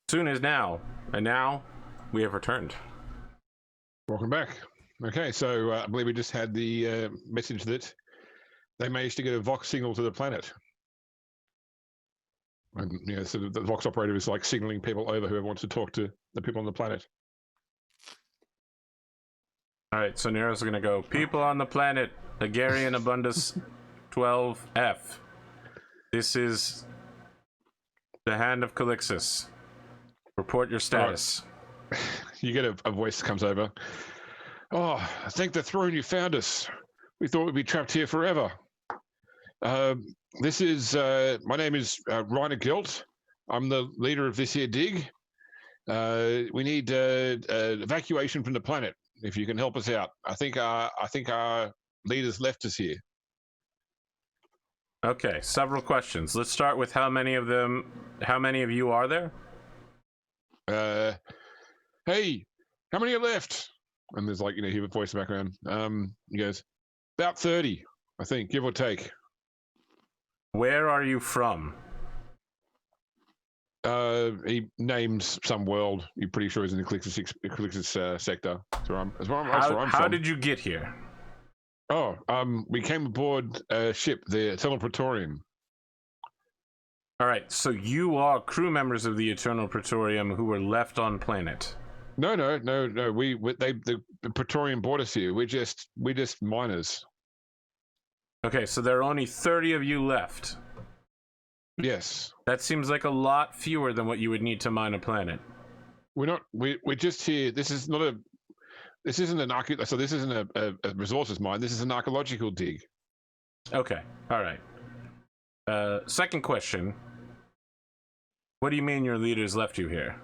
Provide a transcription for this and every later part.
Soon as now. And now we have returned. Welcome back. Okay, so I believe we just had the message that they managed to get a Vox signal to the planet. And, you know, so the Vox operator is like signaling people over whoever wants to talk to the people on the planet. All right, so Nero's going to go, people on the planet, Hegarian Abundus 12F. This is the Hand of Calixis. Report your status. Right. You get a voice that comes over. Oh, thank the throne you found us. We thought we'd be trapped here forever. This is, my name is Reiner Gilt. I'm the leader of this here dig. We need evacuation from the planet. If you can help us out, I think our leaders left us here. Okay, several questions. Let's start with how many of you are there? Hey, how many are left? And there's like, you know, hear a voice in the background. He goes, about 30, I think, give or take. Where are you from? He names some world. You're pretty sure he's in the Calixis sector. How did you get here? Oh, we came aboard a ship, the Eternal Praetorian. All right, so you are crew members of the Eternal Praetorium who were left on planet. No. The Praetorian brought us here. We're just miners. Okay, so there are only 30 of you left. Yes. That seems like a lot fewer than what you would need to mine a planet. We're just here. This isn't a resources mine. This is an archaeological dig. Okay. All right. Second question. What do you mean your leaders left you here?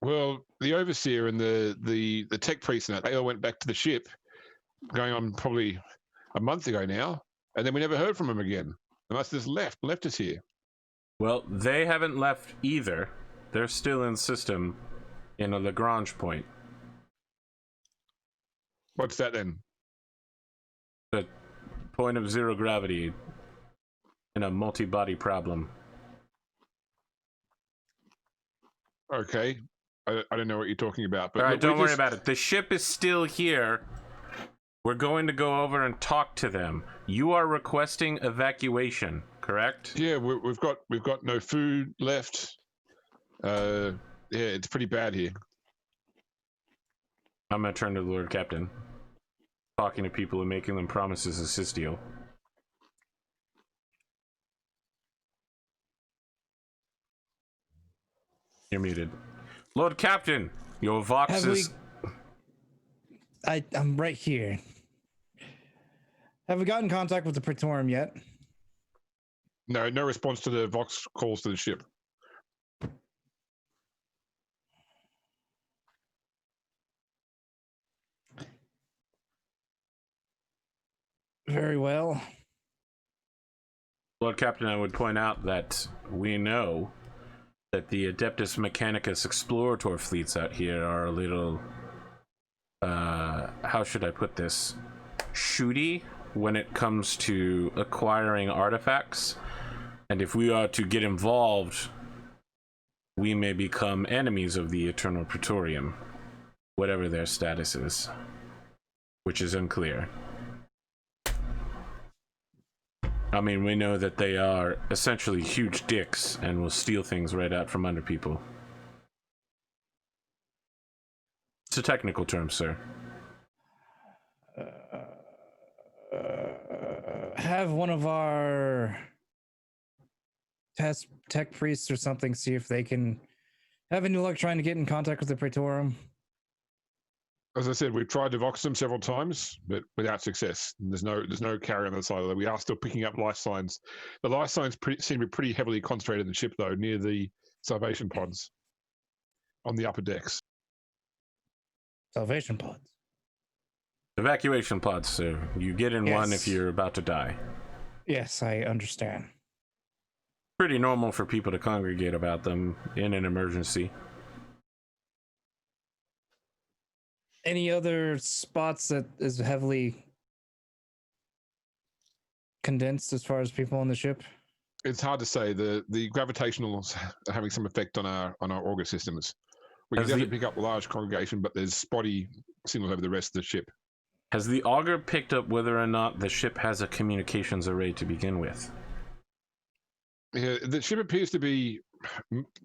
Well, the overseer and the tech priest and that, they all went back to the ship, going on probably a month ago now, and then we never heard from them again. They must have just left us here. Well, they haven't left either. They're still in system in a Lagrange point. What's that then? The point of zero gravity in a multi-body problem. Okay. I don't know what you're talking about. But all right, don't worry about it. The ship is still here. We're going to go over and talk to them. You are requesting evacuation, correct? Yeah, we've got no food left. Yeah, it's pretty bad here. I'm gonna turn to the Lord Captain. Talking to people and making them promises is his deal. You're muted. Lord Captain, your Vox is... I'm right here. Have we gotten contact with the Praetorium yet? No response to the Vox calls to the ship. Very well. Lord Captain, I would point out that we know that the Adeptus Mechanicus Explorator fleets out here are a little, how should I put this? Shooty when it comes to acquiring artifacts. And if we are to get involved, we may become enemies of the Eternal Praetorium, whatever their status is, which is unclear. I mean, we know that they are essentially huge dicks and will steal things right out from under people. It's a technical term, sir. Have one of our tech priests or something see if they can have any luck trying to get in contact with the Praetorium. As I said, we've tried to Vox them several times, but without success. There's no carry on the side of that. We are still picking up life signs. The life signs seem to be pretty heavily concentrated in the ship, though, near the salvation pods on the upper decks. Salvation pods. Evacuation pods, sir. You get in one if you're about to die. Yes, I understand. Pretty normal for people to congregate about them in an emergency. Any other spots that is heavily condensed as far as people on the ship? It's hard to say. The gravitationals are having some effect on our auger systems. We can definitely pick up a large congregation, but there's spotty signals over the rest of the ship. Has the auger picked up whether or not the ship has a communications array to begin with? Yeah, the ship appears to be,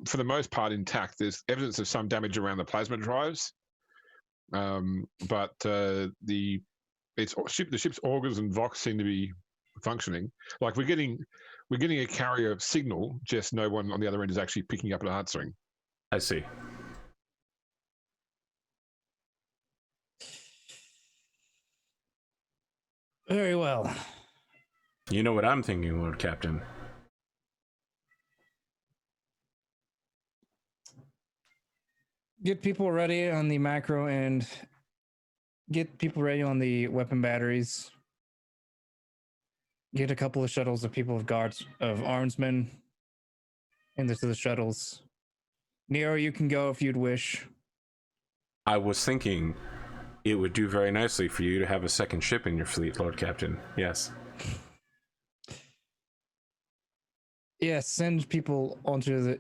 for the most part, intact. There's evidence of some damage around the plasma drives, but the ship's augers and vox seem to be functioning. Like we're getting a carrier signal, just no one on the other end is actually picking up and answering. I see. Very well. You know what I'm thinking, Lord Captain. Get people ready on the macro and get people ready on the weapon batteries. Get a couple of shuttles of people of guards of armsmen into the shuttles. Nero, you can go if you'd wish. I was thinking it would do very nicely for you to have a second ship in your fleet, Lord Captain. Yes. Yes, send people onto the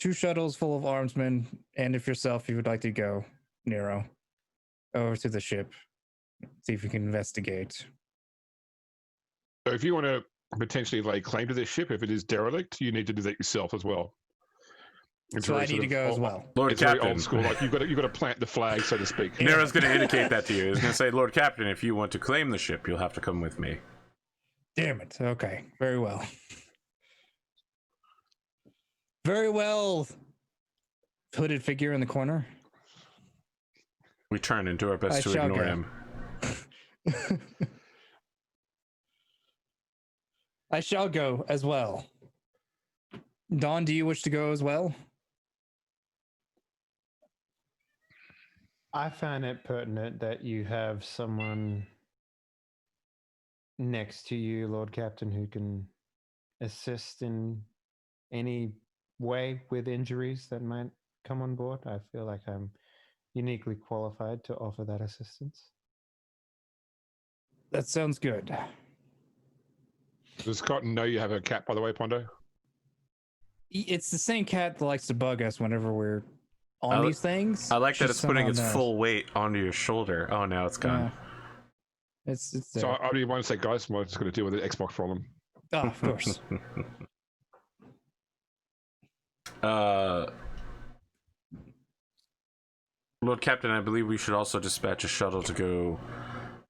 2 shuttles full of armsmen, and if yourself, you would like to go, Nero, over to the ship. See if you can investigate. So if you want to potentially lay claim to this ship, if it is derelict, you need to do that yourself as well. It's so I need to go as well. Lord it's Captain. very old school. Like you've got to plant the flag, so to speak. Nero's going to indicate that to you. He's going to say, Lord Captain, if you want to claim the ship, you'll have to come with me. Damn it. Okay. Very well. Very well. Hooded figure in the corner. We turn and do our best to ignore him. I shall go as well. Dawn, do you wish to go as well? I find it pertinent that you have someone next to you, Lord Captain, who can assist in any way with injuries that might come on board. I feel like I'm uniquely qualified to offer that assistance. That sounds good. Does Cotton know you have a cat, by the way, Pondo? It's the same cat that likes to bug us whenever we're on these things. I like that it's putting its knows. full weight onto your shoulder. Oh, now it's gone. Yeah. It's there. So I do want to say, guys, we're just going to deal with the Xbox problem. Oh, of course. Lord Captain, I believe we should also dispatch a shuttle to go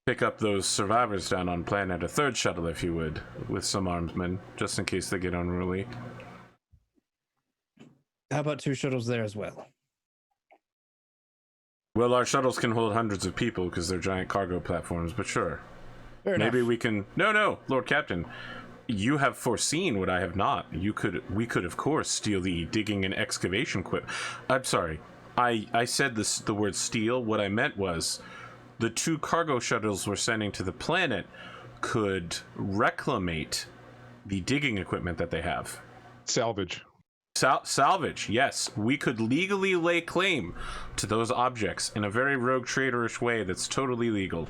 pick up those survivors down on planet. A third shuttle, if you would, with some armsmen, just in case they get unruly. How about 2 shuttles there as well? Well, our shuttles can hold hundreds of people because they're giant cargo platforms, but sure. Fair Maybe enough. we can... No, Lord Captain. You have foreseen what I have not. We could, of course, steal the digging and excavation equipment. I'm sorry. I said the word steal. What I meant was the 2 cargo shuttles we're sending to the planet could reclamate the digging equipment that they have. Salvage. Salvage, yes. We could legally lay claim to those objects in a very rogue traitorish way that's totally legal.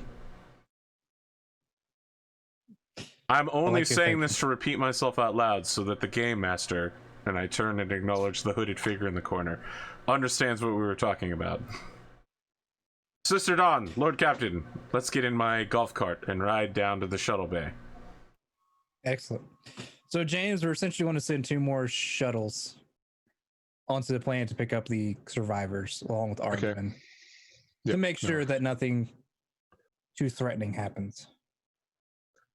I'm only saying this to repeat myself out loud so that the game master, and I turn and acknowledge the hooded figure in the corner, understands what we were talking about. Sister Dawn, Lord Captain, let's get in my golf cart and ride down to the shuttle bay. Excellent. So, James, we're essentially going to send 2 more shuttles onto the planet to pick up the survivors along with Armsmen to make sure that nothing too threatening happens.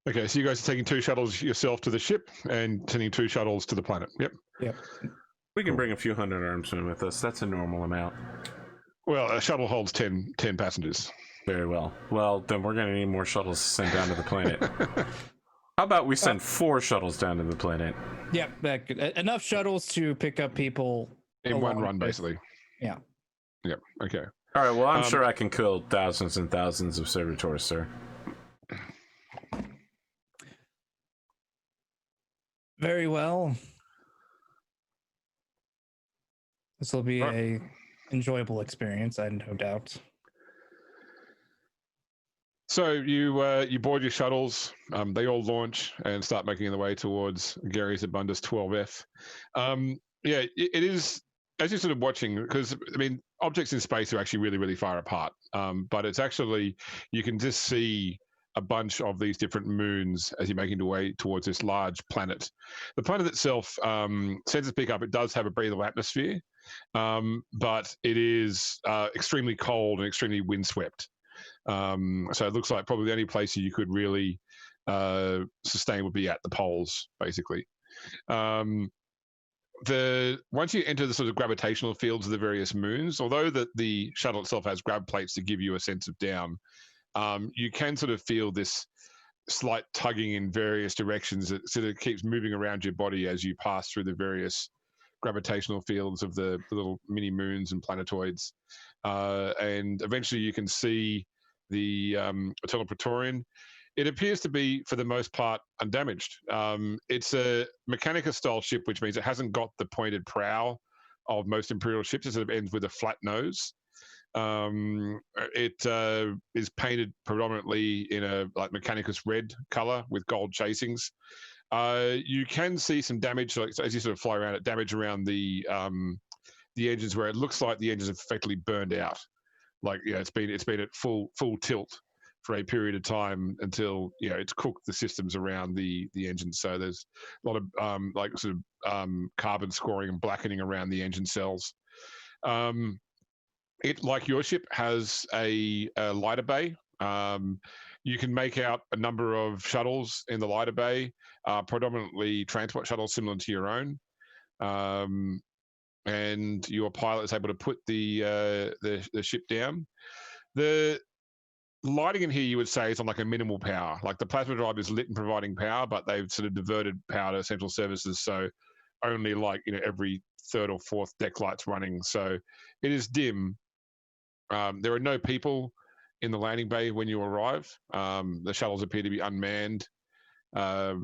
Okay, so you guys are taking 2 shuttles yourself to the ship and sending 2 shuttles to the planet. Yep. We can bring a few hundred armsmen with us. That's a normal amount. Well, a shuttle holds 10 passengers. Very well. Well, then we're going to need more shuttles to send down to the planet. How about we send 4 shuttles down to the planet? Yep, enough shuttles to pick up people In one run, basically. Yeah. Yep, okay. All right, well, I'm sure I can kill thousands and thousands of servitors, sir. Very well. This will be a enjoyable experience, I have no doubt. So you board your shuttles. They all launch and start making their way towards Gary's Abundus 12F. Yeah, it is, as you're sort of watching, because I mean, objects in space are actually really, really far apart. But it's actually, you can just see a bunch of these different moons as you're making your way towards this large planet. The planet itself, sensors pick up, it does have a breathable atmosphere, but it is extremely cold and extremely windswept. So it looks like probably the only place you could really sustain would be at the poles, basically. Once you enter the sort of gravitational fields of the various moons, although the shuttle itself has grav plates to give you a sense of down, you can sort of feel this slight tugging in various directions that sort of keeps moving around your body as you pass through the various gravitational fields of the little mini moons and planetoids. And eventually you can see the Eternal Praetorian. It appears to be, for the most part, undamaged. It's a Mechanicus-style ship, which means it hasn't got the pointed prow of most Imperial ships. It sort of ends with a flat nose. It is painted predominantly in a like Mechanicus red color with gold chasings. You can see some damage, like as you sort of fly around it, damage around the engines where it looks like the engines have effectively burned out. Like, you know, it's been at full tilt for a period of time until, you know, it's cooked the systems around the engine. So there's a lot of like sort of carbon scoring and blackening around the engine cells. It, like your ship, has a lighter bay. You can make out a number of shuttles in the lighter bay, predominantly transport shuttles similar to your own. And your pilot is able to put the ship down. The lighting in here, you would say, is on like a minimal power. Like the plasma drive is lit and providing power, but they've sort of diverted power to central services, so only like, you know, every third or fourth deck light's running. So it is dim. There are no people in the landing bay when you arrive. The shuttles appear to be unmanned. The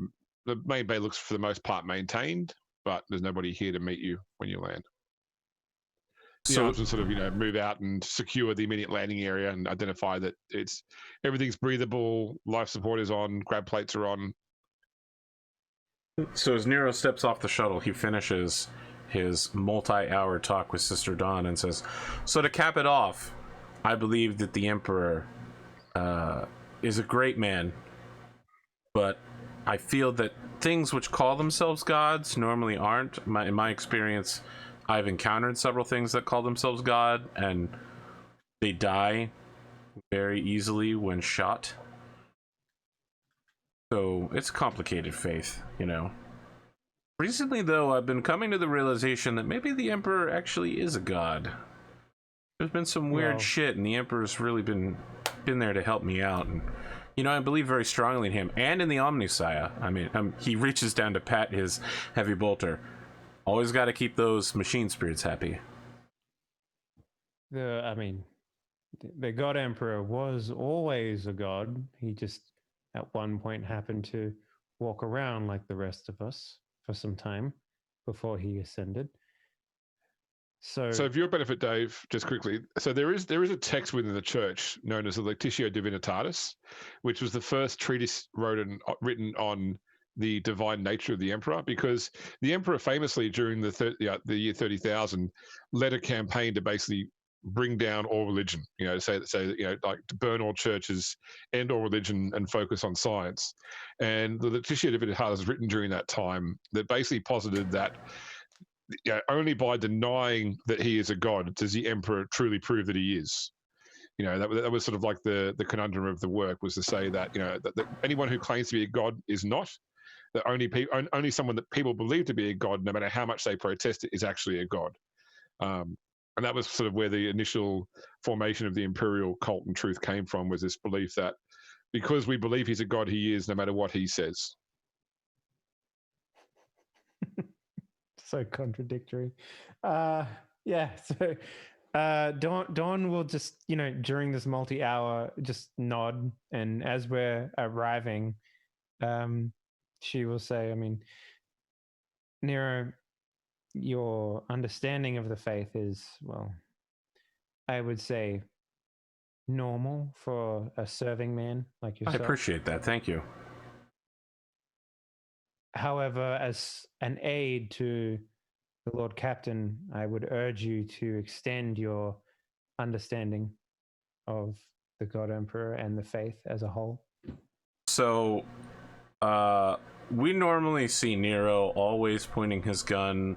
main bay looks, for the most part, maintained, but there's nobody here to meet you when you land. The arms will sort of, you know, move out and secure the immediate landing area and identify that everything's breathable, life support is on, grab plates are on. So as Nero steps off the shuttle, he finishes his multi-hour talk with Sister Dawn and says, "So to cap it off, I believe that the Emperor is a great man, but I feel that things which call themselves gods normally aren't. In my experience, I've encountered several things that call themselves God, and they die very easily when shot. So it's complicated faith, you know. Recently, though, I've been coming to the realization that maybe the Emperor actually is a god. There's been some weird shit, and the Emperor's really been there to help me out. And, you know, I believe very strongly in him and in the Omnissiah. I mean, he reaches down to pat his heavy bolter. Always got to keep those machine spirits happy." The God Emperor was always a god. He just at one point happened to walk around like the rest of us for some time before he ascended. So for your benefit, Dave, just quickly, so there is a text within the church known as the Lectitio Divinitatis, which was the first treatise written on the divine nature of the Emperor, because the Emperor famously during the year 30,000 led a campaign to basically bring down all religion, you know, say you know, like to burn all churches, end all religion, and focus on science. And the Lectitio Divinitatis was written during that time that basically posited that, you know, only by denying that he is a god does the Emperor truly prove that he is. You know, that was sort of like the conundrum of the work, was to say that, you know, that anyone who claims to be a god is not. That only someone that people believe to be a god, no matter how much they protest it, is actually a god. And that was sort of where the initial formation of the imperial cult and truth came from, was this belief that because we believe he's a god, he is, no matter what he says. So contradictory. Yeah. So Dawn will just, you know, during this multi-hour, just nod, and as we're arriving, she will say, I mean, Nero, your understanding of the faith is, well, I would say normal for a serving man like I yourself. appreciate that. Thank you. However, as an aid to the Lord Captain, I would urge you to extend your understanding of the God Emperor and the faith as a whole. So, we normally see Nero always pointing his gun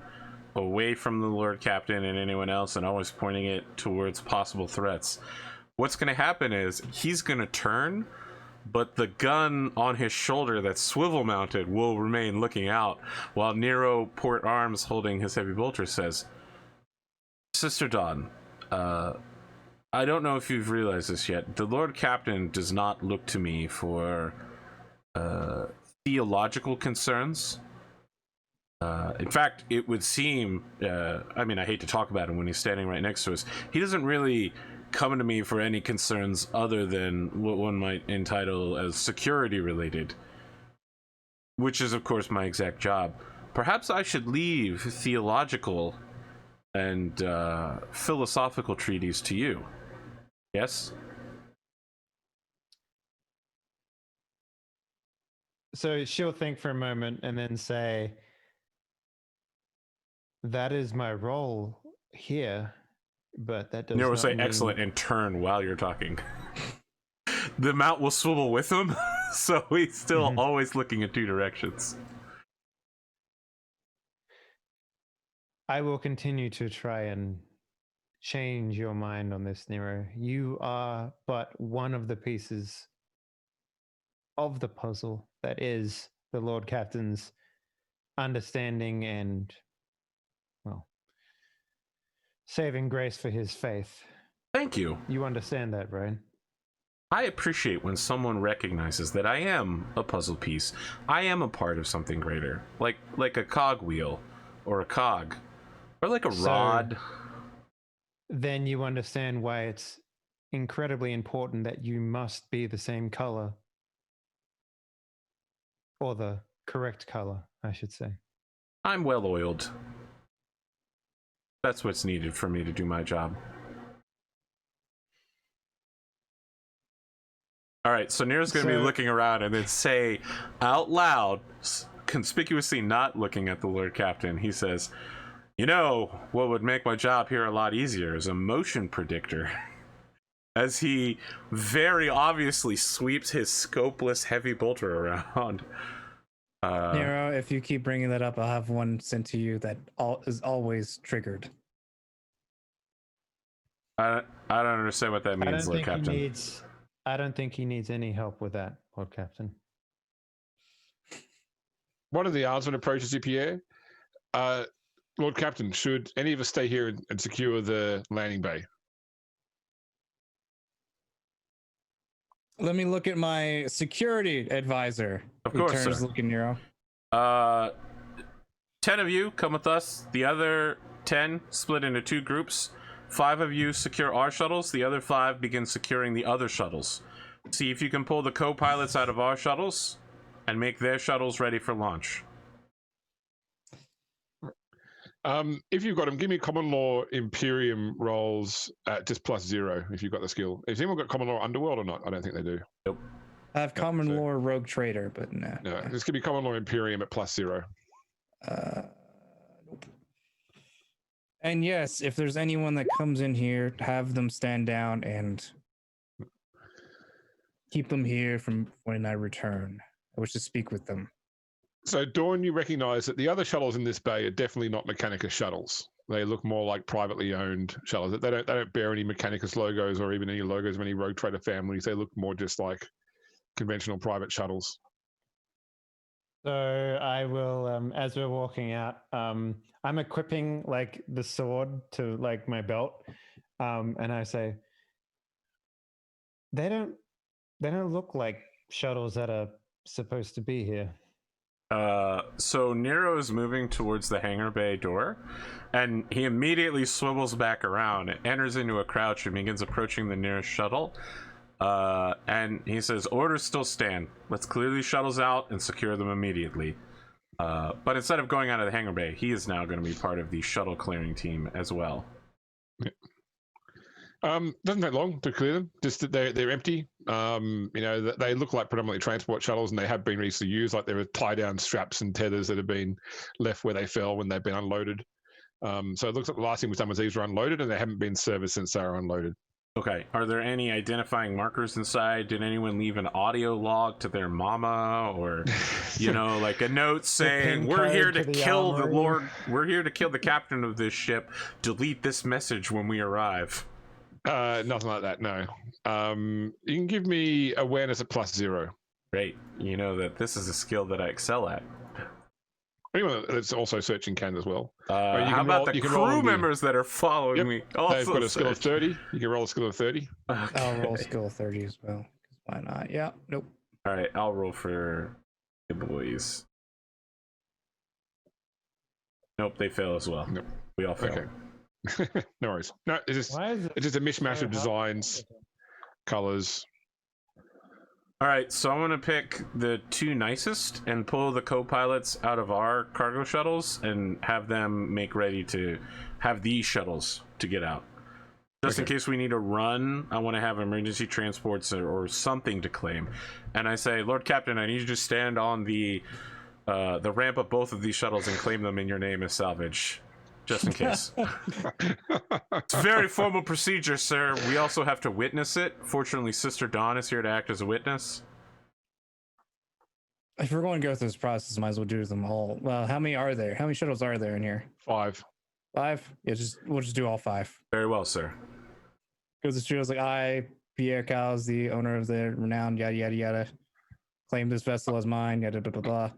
away from the Lord Captain and anyone else and always pointing it towards possible threats. What's going to happen is he's going to turn, but the gun on his shoulder that's swivel mounted will remain looking out while Nero, port arms holding his heavy bolter, says, Sister Dawn, I don't know if you've realized this yet. The Lord Captain does not look to me for theological concerns. In fact, it would seem, I mean, I hate to talk about him when he's standing right next to us. He doesn't really come to me for any concerns other than what one might entitle as security related, which is, of course, my exact job. Perhaps I should leave theological and philosophical treaties to you. Yes? So she'll think for a moment and then say, that is my role here, but that does Nero will not say mean... excellent and turn while you're talking. The mount will swivel with him, so he's still always looking in two directions. I will continue to try and change your mind on this, Nero. You are but one of the pieces of the puzzle that is the Lord Captain's understanding and, well, saving grace for his faith. Thank you. You understand that, right? I appreciate when someone recognizes that I am a puzzle piece. I am a part of something greater, like a cogwheel or a cog or like a rod. Then you understand why it's incredibly important that you must be the same color, or the correct color, I should say. I'm well oiled. That's what's needed for me to do my job. All right, so Nero's going to be looking around and then say out loud, conspicuously not looking at the Lord Captain, he says, you know, what would make my job here a lot easier is a motion predictor. As he very obviously sweeps his scopeless heavy bolter around. Nero, if you keep bringing that up, I'll have one sent to you that is always triggered. I don't understand what that means, Lord Captain. I don't think he needs any help with that, Lord Captain. One of the Arsman approaches you, Pierre. Lord Captain, should any of us stay here and secure the landing bay? Let me look at my security advisor. Of course, turns sir. Looking Nero. 10 of you come with us. The other 10 split into two groups. 5 of you secure our shuttles. The other 5 begin securing the other shuttles. See if you can pull the co-pilots out of our shuttles and make their shuttles ready for launch. If you've got them, give me common law Imperium rolls at just +0 if you've got the skill. Has anyone got common law Underworld or not? I don't think they do. Nope. I have common lore rogue trader, but no. No, just give me common law Imperium at +0. Nope. And yes, if there's anyone that comes in here, have them stand down and keep them here from when I return. I wish to speak with them. So, Dawn, you recognize that the other shuttles in this bay are definitely not Mechanicus shuttles. They look more like privately owned shuttles. They don't bear any Mechanicus logos or even any logos of any Rogue Trader families. They look more just like conventional private shuttles. So I will, as we're walking out, I'm equipping like the sword to like my belt, and I say, they don't look like shuttles that are supposed to be here. So Nero is moving towards the hangar bay door, and he immediately swivels back around, enters into a crouch, and begins approaching the nearest shuttle. And he says, orders still stand. Let's clear these shuttles out and secure them immediately. But instead of going out of the hangar bay, he is now going to be part of the shuttle clearing team as well. Doesn't take long to clear them. Just that they're empty. They look like predominantly transport shuttles, and they have been recently used. Like there are tie-down straps and tethers that have been left where they fell when they've been unloaded. So it looks like the last thing was done was these were unloaded, and they haven't been serviced since they were unloaded. Okay. Are there any identifying markers inside? Did anyone leave an audio log to their mama, or like a note saying, "We're here to kill the Lord. We're here to kill the captain of this ship. Delete this message when we arrive." Nothing like that. No. You can give me awareness at +0. Great. You know that this is a skill that I excel at. Anyone that's also searching can as well. How about the crew members that are following me? They've got a skill of 30. You can roll a skill of 30. Okay. I'll roll a skill of 30 as well. Why not? Yeah. Nope. All right. I'll roll for the boys. Nope. They fail as well. Nope. We all fail. Okay. No worries. No, it's just a mishmash of designs, colors. All right, so I'm gonna pick the 2 nicest and pull the co-pilots out of our cargo shuttles and have them make ready to have these shuttles to get out. Just in case we need to run, I want to have emergency transports or something to claim. And I say, Lord Captain, I need you to stand on the ramp of both of these shuttles and claim them in your name as salvage. Just in case. It's a very formal procedure, sir. We also have to witness it. Fortunately, Sister Dawn is here to act as a witness. If we're going to go through this process, might as well do them all. Well, how many are there? How many shuttles are there in here? 5. 5? Yeah, we'll just do all 5. Very well, sir. Goes the studios like, I, Pierre Cowles, the owner of the renowned yada yada yada, claim this vessel as mine, yada blah blah blah.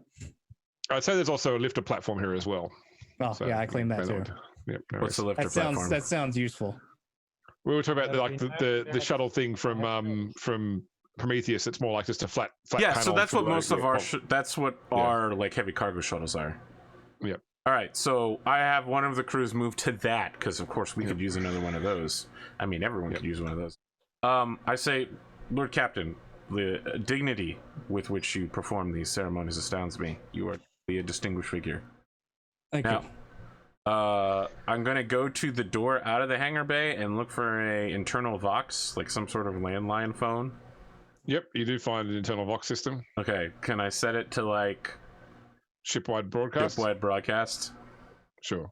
I'd say there's also a lifter platform here as well. Oh, so, yeah, I claim that too. Yep, what's the lifter platform? That sounds useful. We were talking about the shuttle thing from Prometheus. It's more like just a flat yeah, panel. So that's what most of our our like heavy cargo shuttles are. Yep. All right, so I have one of the crews move to that because of course we could use another one of those. I mean, everyone could use one of those. I say, Lord Captain, the dignity with which you perform these ceremonies astounds me. You are a distinguished figure. Thank you. I'm gonna go to the door out of the hangar bay and look for a internal Vox, like some sort of landline phone. Yep, you do find an internal Vox system. Okay, can I set it to like shipwide broadcast? Shipwide broadcast. Sure.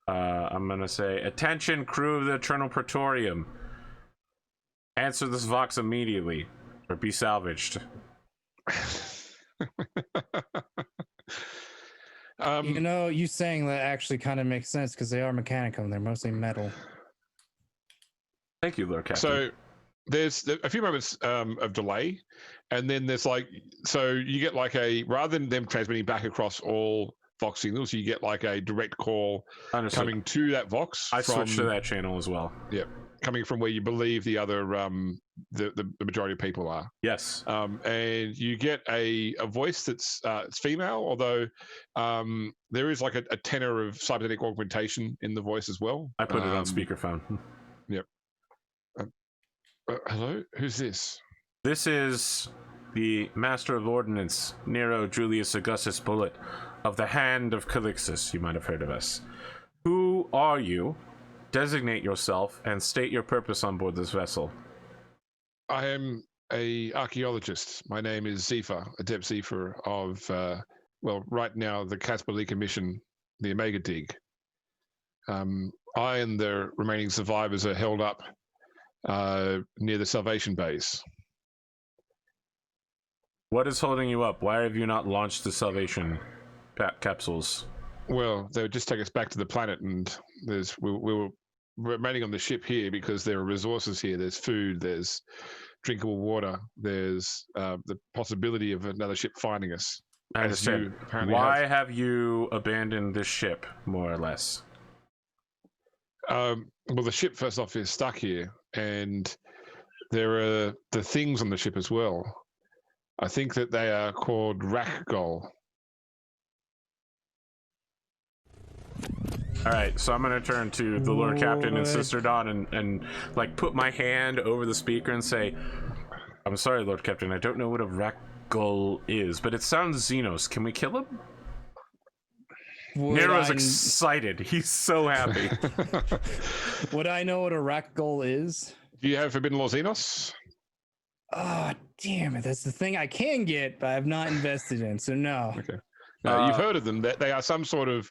I'm gonna say, attention, crew of the Eternal Praetorium. Answer this Vox immediately, or be salvaged. You saying that actually kind of makes sense because they are mechanical and they're mostly metal. Thank you, Lord Captain. So there's a few moments of delay, and then there's so you get rather than them transmitting back across all Vox signals, you get like a direct call coming to that Vox. I switched to that channel as well. Yep. Coming from where you believe the other the majority of people are. Yes. And you get a voice that's it's female, although there is like a tenor of cybernetic augmentation in the voice as well. I put it on speakerphone. Yep. Hello, who's this? This is the Master of Ordnance, Nero Julius Augustus Bullet of the Hand of Calixis. You might have heard of us. Who are you? Designate yourself and state your purpose on board this vessel. I am an archaeologist. My name is Zephyr, Adept Zephyr of, right now, the Casper-Leaker mission, the Omega Dig. I and the remaining survivors are held up near the Salvation base. What is holding you up? Why have you not launched the Salvation capsules? Well, they would just take us back to the planet, and we were remaining on the ship here because there are resources here. There's food, there's drinkable water, there's the possibility of another ship finding us. I understand. Why have you abandoned this ship, more or less? Well, the ship, first off, is stuck here, and there are the things on the ship as well. I think that they are called Rakgol. All right, so I'm going to turn to the Lord Captain and Sister Dawn and like put my hand over the speaker and say, I'm sorry, Lord Captain, I don't know what a Rakgol is, but it sounds Xenos. Can we kill him? Nero's excited. He's so happy. Would I know what a rack goal is? Do you have Forbidden Law Xenos? Oh, damn it. That's the thing I can get, but I've not invested in, so no. Okay. No, you've heard of them. They are some sort of...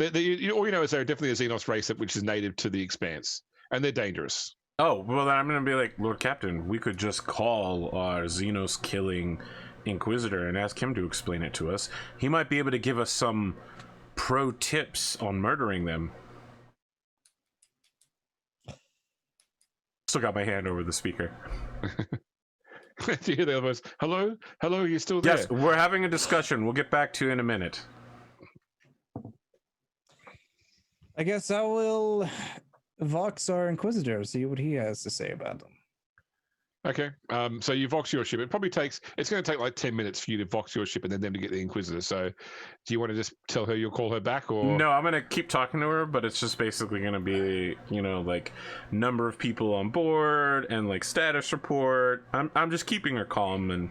all you know is they're definitely a Xenos race which is native to the Expanse. And they're dangerous. Oh, well, then I'm going to be like, Lord Captain, we could just call our Xenos-killing Inquisitor and ask him to explain it to us. He might be able to give us some pro tips on murdering them. Still got my hand over the speaker. Do you hear the other voice? Hello? Hello, you still there? Yes, we're having a discussion. We'll get back to you in a minute. I guess I will vox our Inquisitor, see what he has to say about them. Okay. So you vox your ship. It's going to take like 10 minutes for you to vox your ship and then them to get the Inquisitor. So do you want to just tell her you'll call her back, or? No, I'm going to keep talking to her, but it's just basically going to be, like number of people on board and like status report. I'm just keeping her calm and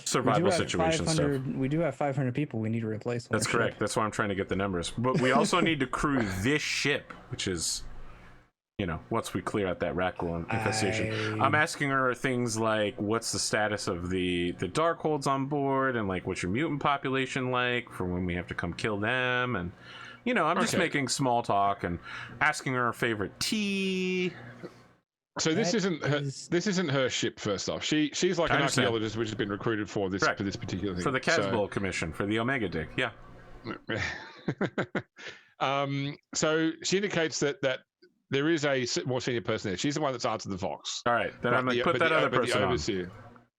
survival situation stuff. We do have 500 people we need to replace. That's correct. That's why I'm trying to get the numbers. But we also need to crew this ship, which is... once we clear out that Rackle infestation. I'm asking her things like, what's the status of the Darkholds on board, and like, what's your mutant population like for when we have to come kill them, and I'm just making small talk and asking her favorite tea. So this isn't her ship. First off, she's like an archaeologist which has been recruited for this particular thing. For the Casboll Commission, for the Omega Dig. Yeah. So she indicates that there is a more senior person there. She's the one that's answered the Vox. All right, then I'm going to put that other person on.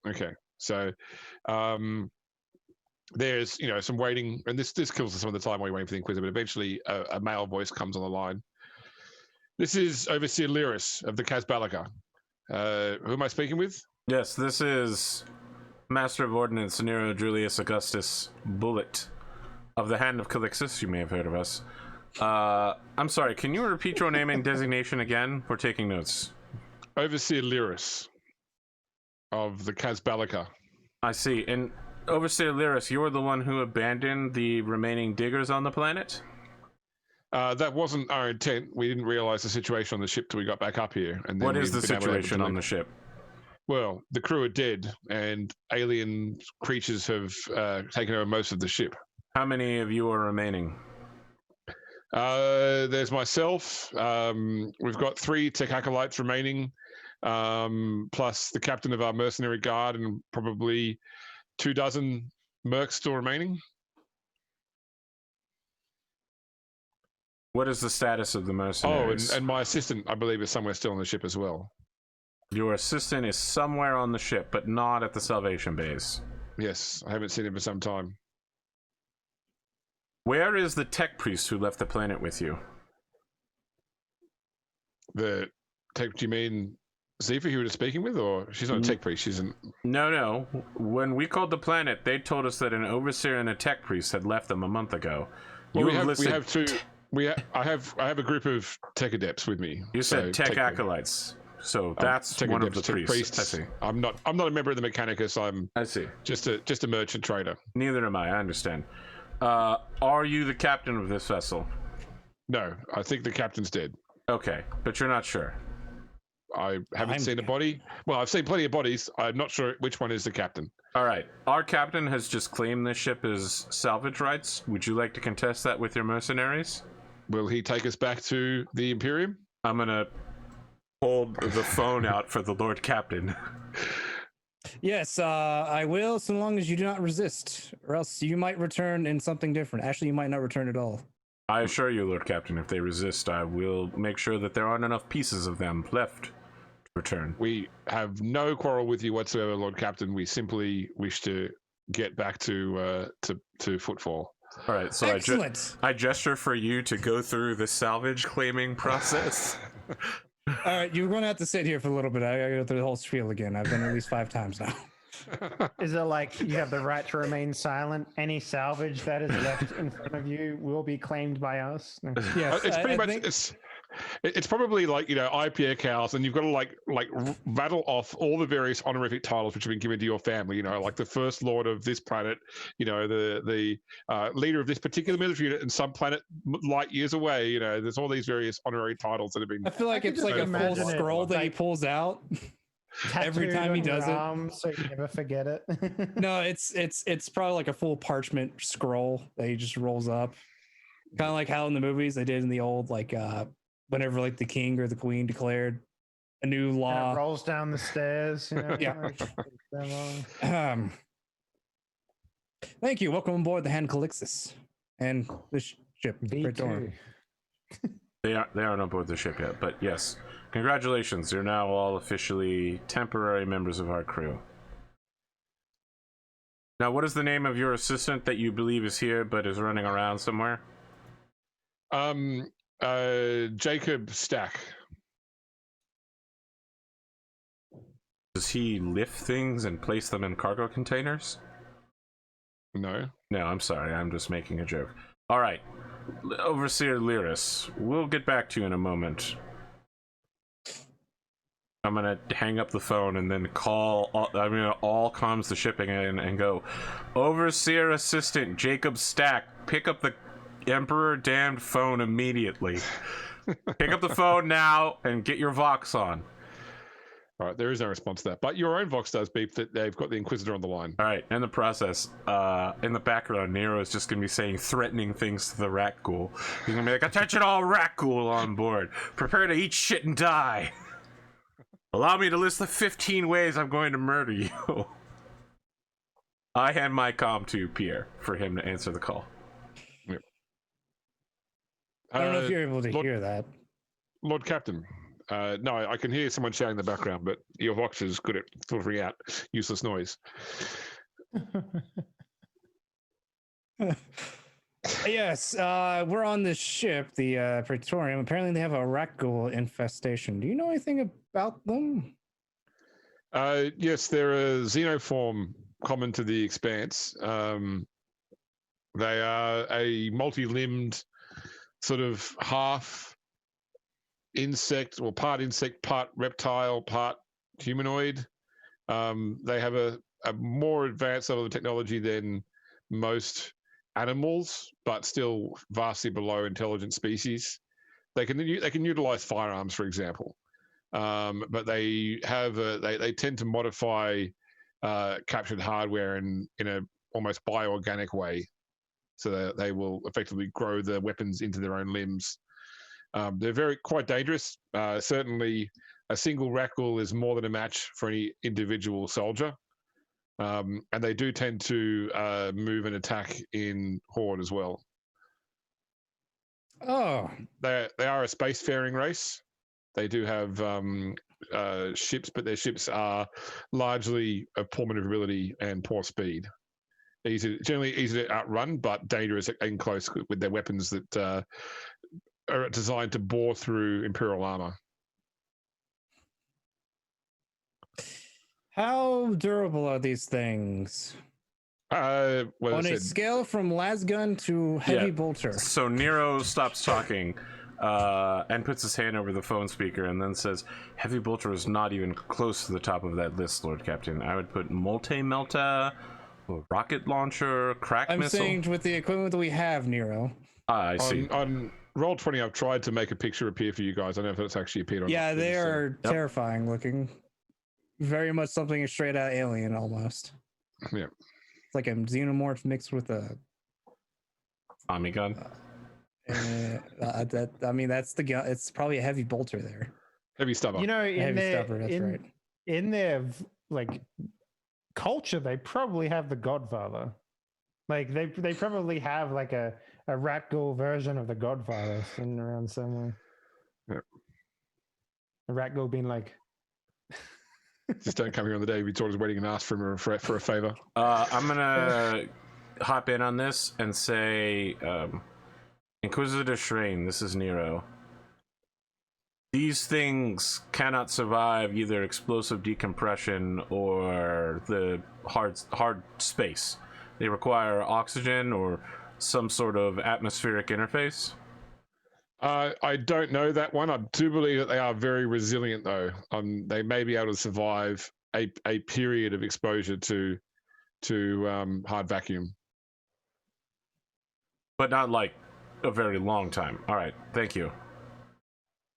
Okay, so there's some waiting, and this kills some of the time while you're waiting for the Inquisitor, but eventually a male voice comes on the line. This is Overseer Lyris of the Casbalica. Who am I speaking with? Yes, this is Master of Ordnance Nero Julius Augustus Bullet of the Hand of Calixis. You may have heard of us. I'm sorry, can you repeat your name and designation again? We're taking notes. Overseer Lyris of the Casbalica. I see. And Overseer Lyris, you're the one who abandoned the remaining diggers on the planet? That wasn't our intent. We didn't realize the situation on the ship till we got back up here. And then what is the situation on the ship? Well, the crew are dead, and alien creatures have taken over most of the ship. How many of you are remaining? There's myself. We've got 3 tech acolytes remaining, plus the captain of our mercenary guard, and probably 24 mercs still remaining. What is the status of the mercenaries? Oh, and my assistant, I believe, is somewhere still on the ship as well. Your assistant is somewhere on the ship, but not at the Salvation base. Yes, I haven't seen him for some time. Where is the tech priest who left the planet with you? The tech, do you mean Zifa who we were speaking with, or she's not a tech priest? She's an... No. When we called the planet, they told us that an overseer and a tech priest had left them a month ago. Well, we have two. I have a group of tech adepts with me. You said tech acolytes, so that's one of the priests. I see. I'm not a member of the Mechanicus. I see. Just a merchant trader. Neither am I understand. Are you the captain of this vessel? No, I think the captain's dead. Okay, but you're not sure. I haven't seen a body. Well, I've seen plenty of bodies. I'm not sure which one is the captain. All right. Our captain has just claimed this ship as salvage rights. Would you like to contest that with your mercenaries? Will he take us back to the Imperium? I'm going to hold the phone out for the Lord Captain. Yes, I will, so long as you do not resist, or else you might return in something different. Actually, you might not return at all. I assure you, Lord Captain, if they resist, I will make sure that there aren't enough pieces of them left to return. We have no quarrel with you whatsoever, Lord Captain. We simply wish to get back to Footfall. All right, so I gesture for you to go through the salvage claiming process. All right, you're going to have to sit here for a little bit. I got to go through the whole spiel again. I've done it at least 5 times now. Is it like you have the right to remain silent? Any salvage that is left in front of you will be claimed by us? Yes, it's pretty much. It's probably like, I, Pierre Cowles, and you've got to like rattle off all the various honorific titles which have been given to your family. Like the first lord of this planet, the leader of this particular military unit in some planet light years away. There's all these various honorary titles that have been. I feel like it's like a full scroll that he pulls out every time he does it, so you never forget it. No, it's probably like a full parchment scroll that he just rolls up, kind of like how in the movies they did in the old, like whenever like the king or the queen declared a new law, and it rolls down the stairs. Yeah. Like, Thank you. Welcome aboard the Hand of Calixis and the ship. V2. They aren't on board the ship yet, but yes, congratulations. You're now all officially temporary members of our crew. Now, what is the name of your assistant that you believe is here but is running around somewhere? Jacob Stack. Does he lift things and place them in cargo containers? No. No, I'm sorry. I'm just making a joke. All right. Overseer Lyris, we'll get back to you in a moment. I'm gonna hang up the phone and then call. I'm gonna all comms the shipping in and go, Overseer Assistant Jacob Stack, pick up the Emperor damned phone immediately. Pick up the phone now and get your Vox on. All right, there is no response to that, but your own Vox does beep that they've got the Inquisitor on the line. All right, in the process, in the background, Nero is just going to be saying threatening things to the Rat Ghoul. He's going to be like, attention all Rat Ghoul on board. Prepare to eat shit and die. Allow me to list the 15 ways I'm going to murder you. I hand my comm to Pierre for him to answer the call. Yep. I don't know if you're able to hear that. Lord Captain. No, I can hear someone shouting in the background, but your Vox is good at filtering out useless noise. Yes, we're on this ship, the Praetorium. Apparently they have a rat ghoul infestation. Do you know anything about them? Yes, they're a xenoform common to the Expanse. They are a multi-limbed sort of half insect, or part insect, part reptile, part humanoid. They have a more advanced level of technology than most animals, but still vastly below intelligent species. They can utilize firearms, for example, but they have they tend to modify captured hardware in a almost bioorganic way, so that they will effectively grow the weapons into their own limbs. They're quite dangerous. Certainly, a single rat ghoul is more than a match for any individual soldier. And they do tend to move and attack in horde as well. Oh, They are a spacefaring race. They do have ships, but their ships are largely of poor maneuverability and poor speed. Generally easy to outrun, but dangerous in close with their weapons that are designed to bore through Imperial armor. how durable are these things? On On a scale from lasgun to heavy bolter. So Nero stops talking and puts his hand over the phone speaker and then says, heavy bolter is not even close to the top of that list, Lord Captain. I would put multi-melta, rocket launcher, crack missile. I'm saying with the equipment that we have, Nero. I see. On Roll20, I've tried to make a picture appear for you guys. I don't know if that's actually appeared or not. Yeah, they are terrifying looking. Very much something straight out Alien almost. Yeah. It's like a xenomorph mixed with a Tommy gun. That's the gun. It's probably a heavy bolter there. Heavy stubber. In their like culture, they probably have the Godfather. Like they probably have like a rat ghoul version of the Godfather sitting around somewhere. Yeah. A rat ghoul being like, just don't come here on the day Victoria's waiting and ask for a favor. I'm gonna hop in on this and say, Inquisitor Shrain, this is Nero. These things cannot survive either explosive decompression or the hard space. They require oxygen or some sort of atmospheric interface. I don't know that one. I do believe that they are very resilient, though. They may be able to survive a period of exposure to hard vacuum. But not like a very long time. All right, thank you.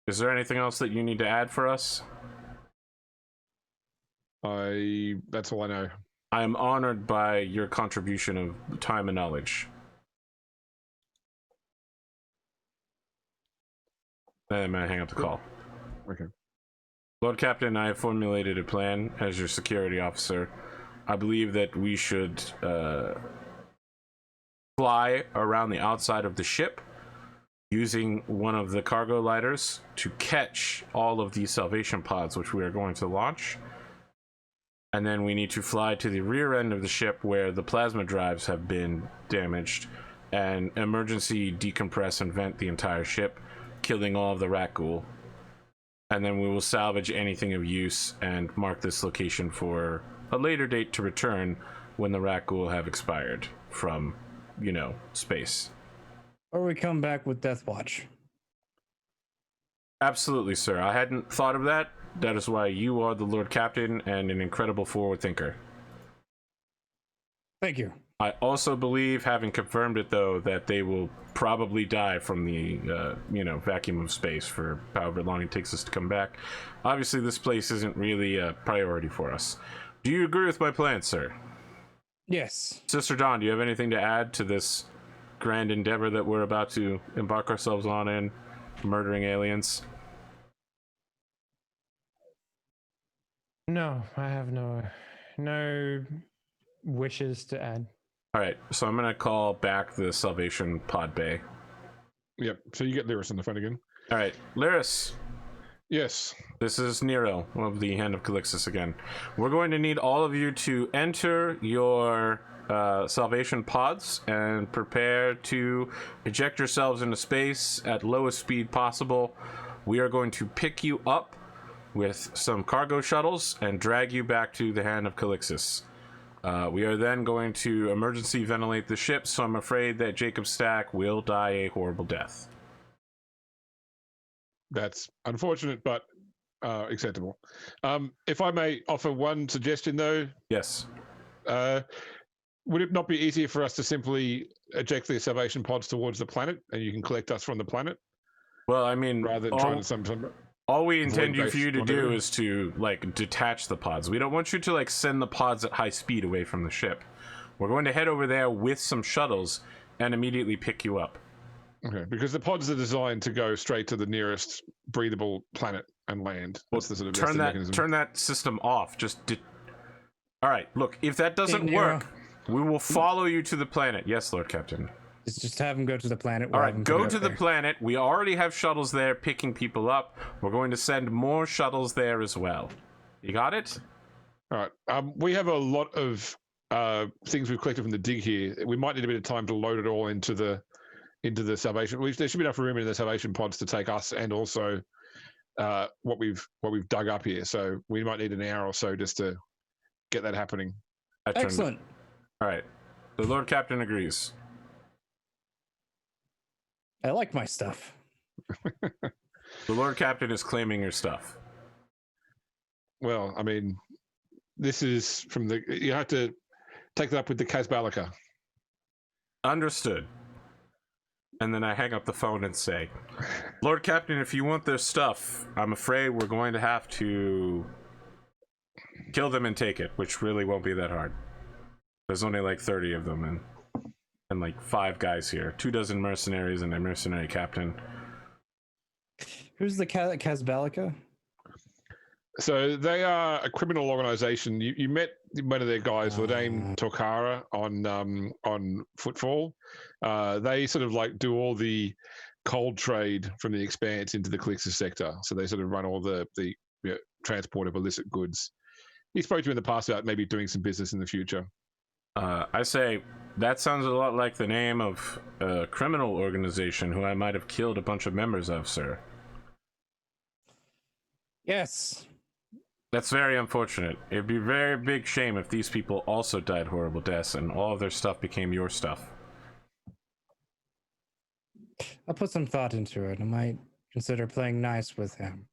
Is there anything else that you need to add for us? That's all I know. I am honored by your contribution of time and knowledge. And I'm gonna hang up the call. Okay. Lord Captain, I have formulated a plan as your security officer. I believe that we should fly around the outside of the ship using one of the cargo lighters to catch all of these salvation pods, which we are going to launch. And then we need to fly to the rear end of the ship where the plasma drives have been damaged and emergency decompress and vent the entire ship, killing all of the rat ghoul. And then we will salvage anything of use and mark this location for a later date to return when the rat ghoul have expired from, you know, space. Or we come back with Death Watch. Absolutely, sir. I hadn't thought of that. That is why you are the Lord Captain and an incredible forward thinker. Thank you. I also believe, having confirmed it though, that they will probably die from the vacuum of space for however long it takes us to come back. Obviously, this place isn't really a priority for us. Do you agree with my plan, sir? Yes. Sister Dawn, do you have anything to add to this grand endeavor that we're about to embark ourselves on in murdering aliens? No, I have no wishes to add. All right, so I'm gonna call back the Salvation Pod Bay. Yep. So you get Lyris on the phone again. All right, Lyris. Yes. This is Nero of the Hand of Calixis again. We're going to need all of you to enter your salvation pods and prepare to eject yourselves into space at lowest speed possible. We are going to pick you up with some cargo shuttles and drag you back to the Hand of Calixis. We are then going to emergency ventilate the ship, so I'm afraid that Jacob Stack will die a horrible death. That's unfortunate, but acceptable. If I may offer one suggestion, though. Yes. Would it not be easier for us to simply eject the salvation pods towards the planet, and you can collect us from the planet? Well, I mean, rather than trying to all we intend for you to do is to, like, detach the pods. We don't want you to, like, send the pods at high speed away from the ship. We're going to head over there with some shuttles and immediately pick you up. Okay, because the pods are designed to go straight to the nearest breathable planet and land. That's the sort of turn that system off. All right, look, if that doesn't work, we will follow you to the planet. Yes, Lord Captain. Just have them go to the planet. All right, go to the planet. We already have shuttles there picking people up. We're going to send more shuttles there as well. You got it? All right. We have a lot of things we've collected from the dig here. We might need a bit of time to load it all into the salvation. There should be enough room in the salvation pods to take us and also what we've dug up here. So we might need an hour or so just to get that happening. Excellent. All right. The Lord Captain agrees. I like my stuff. The Lord Captain is claiming your stuff. Well, I mean, this is from the... You have to take that up with the Casbalica. Understood. And then I hang up the phone and say, Lord Captain, if you want their stuff, I'm afraid we're going to have to kill them and take it, which really won't be that hard. There's only like 30 of them, and like 5 guys here. 24 mercenaries and a mercenary captain. Who's the Casbalica? So they are a criminal organization. You met one of their guys, Leteinia Torcara, on Footfall. They sort of like do all the cold trade from the Expanse into the Calixis sector. So they sort of run all the transport of illicit goods. He spoke to you in the past about maybe doing some business in the future. I say, that sounds a lot like the name of a criminal organization who I might have killed a bunch of members of, sir. Yes. That's very unfortunate. It'd be a very big shame if these people also died horrible deaths and all of their stuff became your stuff. I'll put some thought into it. I might consider playing nice with him.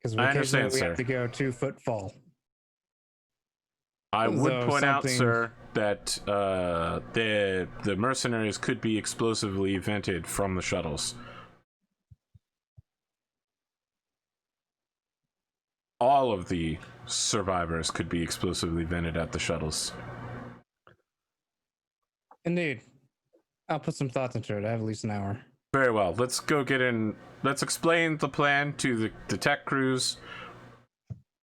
Because I understand, we sir. have to go 2 foot fall. I would So point out, something- sir, that the mercenaries could be explosively vented from the shuttles. All of the survivors could be explosively vented at the shuttles. Indeed. I'll put some thought into it. I have at least an hour. Very well. Let's go get in. Let's explain the plan to the tech crews.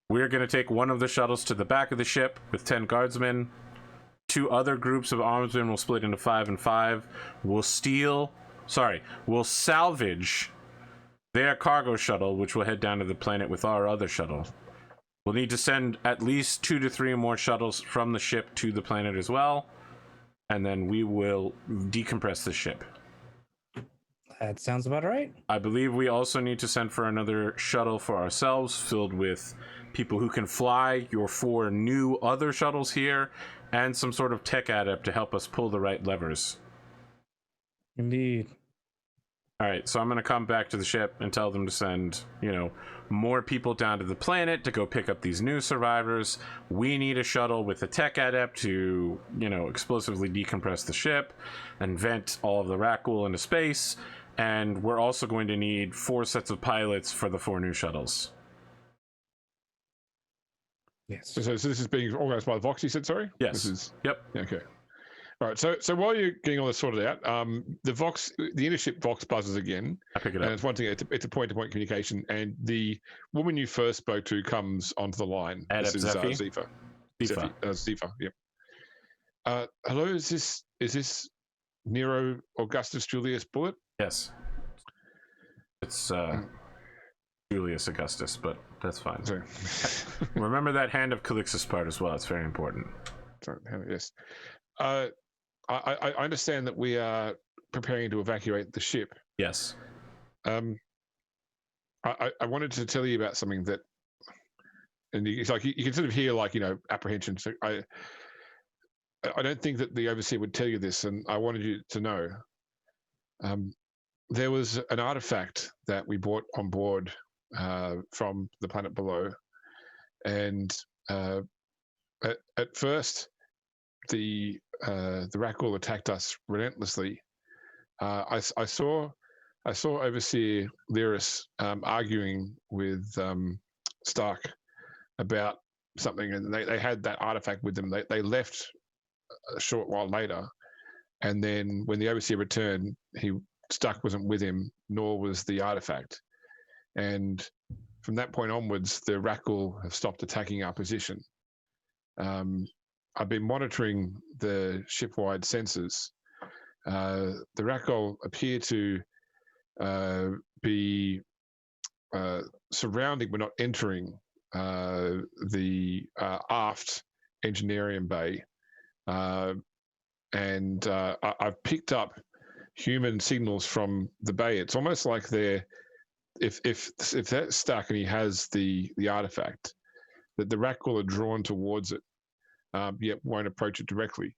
We're going to take one of the shuttles to the back of the ship with 10 guardsmen. 2 other groups of armsmen will split into 5 and 5. We'll salvage their cargo shuttle, which will head down to the planet with our other shuttle. We'll need to send at least 2 to 3 more shuttles from the ship to the planet as well. And then we will decompress the ship. That sounds about right. I believe we also need to send for another shuttle for ourselves, filled with people who can fly, your 4 new other shuttles here, and some sort of tech adept to help us pull the right levers. Indeed. All right, so I'm going to come back to the ship and tell them to send, more people down to the planet to go pick up these new survivors. We need a shuttle with a tech adept to, explosively decompress the ship and vent all of the Rakghoul into space. And we're also going to need 4 sets of pilots for the 4 new shuttles. Yes. So this is being organized by the Vox, you said, sorry? Yes. Yep. Okay. All right. So while you're getting all this sorted out, the intership Vox buzzes again. I pick it And up. it's one thing, it's a point-to-point communication. And the woman you first spoke to comes onto the line. Adept This is Zephi? Zifa. Zifa, yep. Hello, is this Nero Augustus Julius Bullet? Yes. It's Julius Augustus, but that's fine. Sorry. Remember that Hand of Calixis part as well. It's very important. Sorry, yes. I understand that we are preparing to evacuate the ship. Yes. I wanted to tell you about something that, and it's like you can sort of hear apprehension. So I don't think that the overseer would tell you this, and I wanted you to know. There was an artifact that we brought on board from the planet below, and at first the Rakghoul attacked us relentlessly. I saw Overseer Lyris arguing with Stark about something, and they had that artifact with them. They left a short while later, and then when the Overseer returned, Stark wasn't with him, nor was the artifact. And from that point onwards, the Rakghoul have stopped attacking our position. I've been monitoring the ship-wide sensors. The Rakghoul appear to be surrounding but not entering the aft engineering bay. And I've picked up human signals from the bay. It's almost like they're, if that's Stark and he has the artifact, that the Rakghoul are drawn towards it, yet won't approach it directly.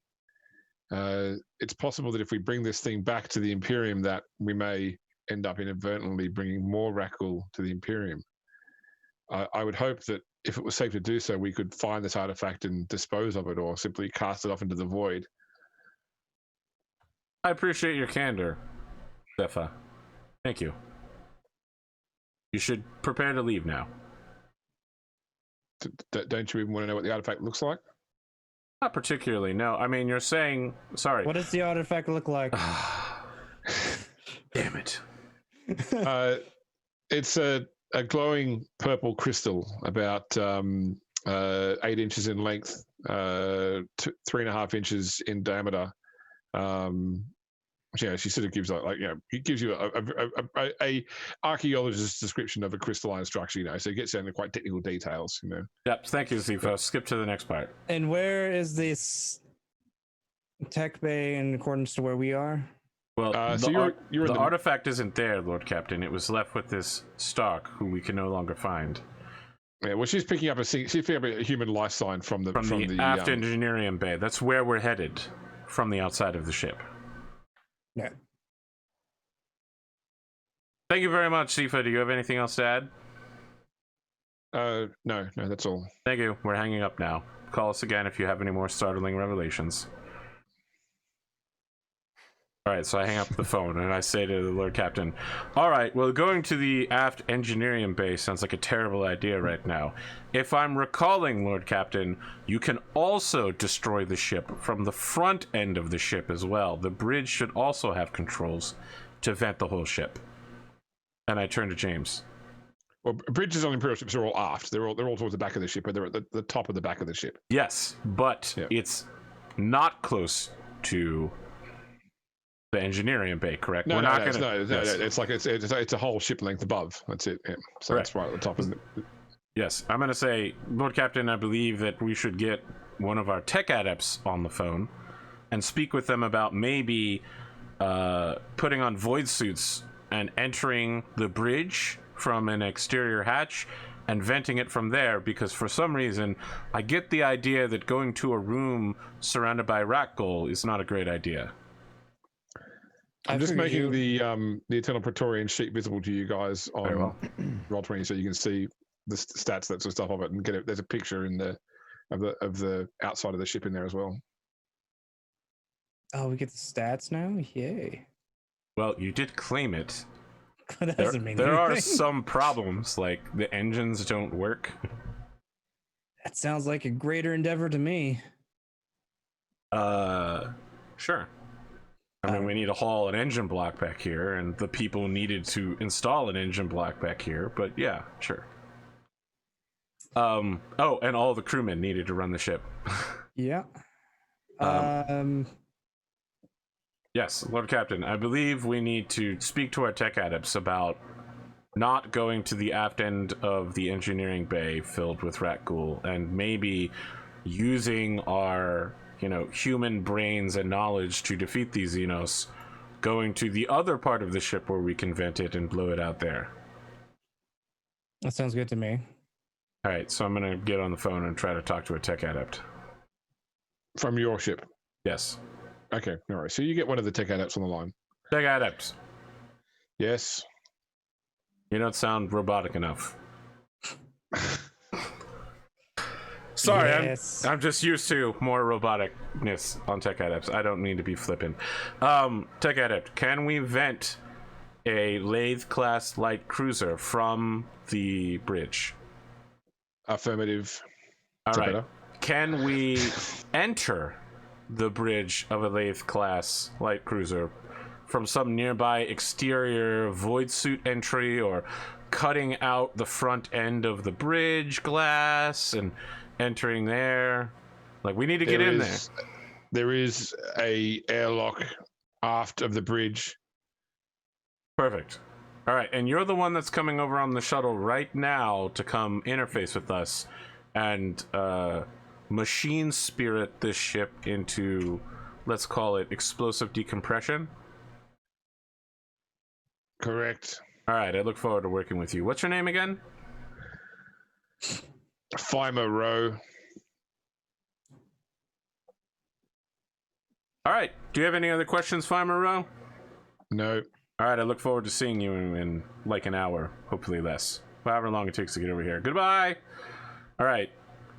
It's possible that if we bring this thing back to the Imperium, that we may end up inadvertently bringing more Rakghoul to the Imperium. I would hope that if it was safe to do so, we could find this artifact and dispose of it, or simply cast it off into the void. I appreciate your candor, Zepha. Thank you. You should prepare to leave now. Don't you even want to know what the artifact looks like? Not particularly, no. I mean, you're saying... Sorry. What does the artifact look like? Damn it. It's a glowing purple crystal, about 8 inches in length, 3.5 inches in diameter. She sort of gives it gives you a archaeologist's description of a crystalline structure, so it gets down to quite technical details, Yep, thank you, Zifa. Skip to the next part. And where is this tech bay in accordance to where we are? Well, so you're the artifact isn't there, Lord Captain. It was left with this Stark, who we can no longer find. Yeah, well, she's picking up a human life sign from the aft engineering bay. That's where we're headed from the outside of the ship. Yeah. Thank you very much, Sifa. Do you have anything else to add? No, that's all. Thank you. We're hanging up now. Call us again if you have any more startling revelations. All right, so I hang up the phone and I say to the Lord Captain, all right, well, going to the aft engineering bay sounds like a terrible idea right now. If I'm recalling, Lord Captain, you can also destroy the ship from the front end of the ship as well. The bridge should also have controls to vent the whole ship. And I turn to James. Well, bridges on Imperial ships are all aft. They're all towards the back of the ship, but they're at the top of the back of the ship. Yes, but it's not close to the engineering bay, correct? No, it's like it's a whole ship length above. That's it. Yeah. So Correct. That's right at the top of it. Yes, I'm going to say, Lord Captain, I believe that we should get one of our tech adepts on the phone and speak with them about maybe putting on void suits and entering the bridge from an exterior hatch and venting it from there, because for some reason I get the idea that going to a room surrounded by Rakgol is not a great idea. I'm just making the Eternal Praetorian sheet visible to you guys on Roll20, so you can see the stats, that sort of stuff of it, and get it. There's a picture in of the outside of the ship in there as well. Oh, we get the stats now? Yay. Well, you did claim it. That doesn't mean there are anything. some problems, like the engines don't work. That sounds like a greater endeavor to me. Sure. I mean, we need to haul an engine block back here, and the people needed to install an engine block back here, but yeah, sure. Oh, and all the crewmen needed to run the ship. Yeah. Yes, Lord Captain, I believe we need to speak to our tech adepts about not going to the aft end of the engineering bay filled with Rakghoul, and maybe using our human brains and knowledge to defeat these Xenos, going to the other part of the ship where we can vent it and blow it out there. That sounds good to me. All right, so I'm going to get on the phone and try to talk to a tech adept. From your ship? Yes. Okay, all right. So you get one of the tech adepts on the line. Tech adepts. Yes. You don't sound robotic enough. Sorry, yes. I'm just used to more roboticness on tech adepts. I don't mean to be flippant. Tech adept, can we vent a Lathe class light cruiser from the bridge? Affirmative. All right. Better? Can we enter the bridge of a Lathe class light cruiser from some nearby exterior void suit entry, or cutting out the front end of the bridge glass and entering there? Like, we need to get in there. There is a airlock aft of the bridge. Perfect. All right, and you're the one that's coming over on the shuttle right now to come interface with us and machine spirit this ship into, let's call it, explosive decompression. Correct. All right, I look forward to working with you. What's your name again? Fimer Row. All right. Do you have any other questions, Fimer Row? No. All right, I look forward to seeing you in like an hour, hopefully less. However long it takes to get over here. Goodbye. All right.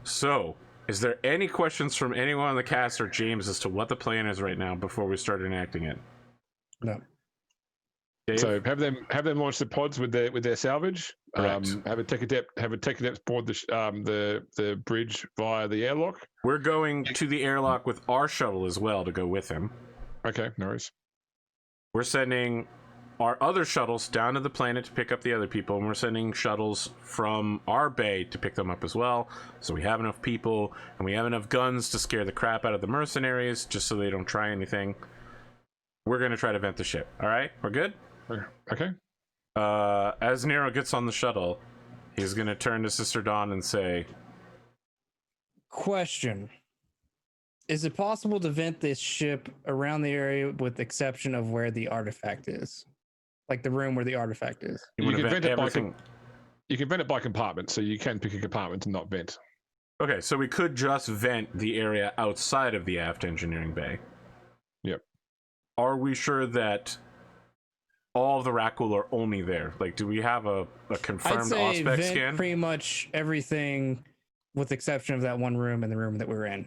So, is there any questions from anyone on the cast or James as to what the plan is right now before we start enacting it? No. Dave? So have them launch the pods with their salvage. Correct. Have a tech adept board the bridge via the airlock. We're going to the airlock with our shuttle as well to go with him. Okay, no worries. We're sending our other shuttles down to the planet to pick up the other people, and we're sending shuttles from our bay to pick them up as well. So we have enough people, and we have enough guns to scare the crap out of the mercenaries, just so they don't try anything. We're going to try to vent the ship. All right? We're good? Okay. As Nero gets on the shuttle, he's going to turn to Sister Dawn and say, Question. Is it possible to vent this ship around the area with the exception of where the artifact is? Like the room where the artifact is? you want to vent everything? You can vent it by compartment, so you can pick a compartment and not vent. Okay, so we could just vent the area outside of the aft engineering bay. Yep. Are we sure that all of the Rakul are only there? Like, do we have a I'd confirmed say Auspex vent scan? pretty much everything, with the exception of that one room and the room that we're in.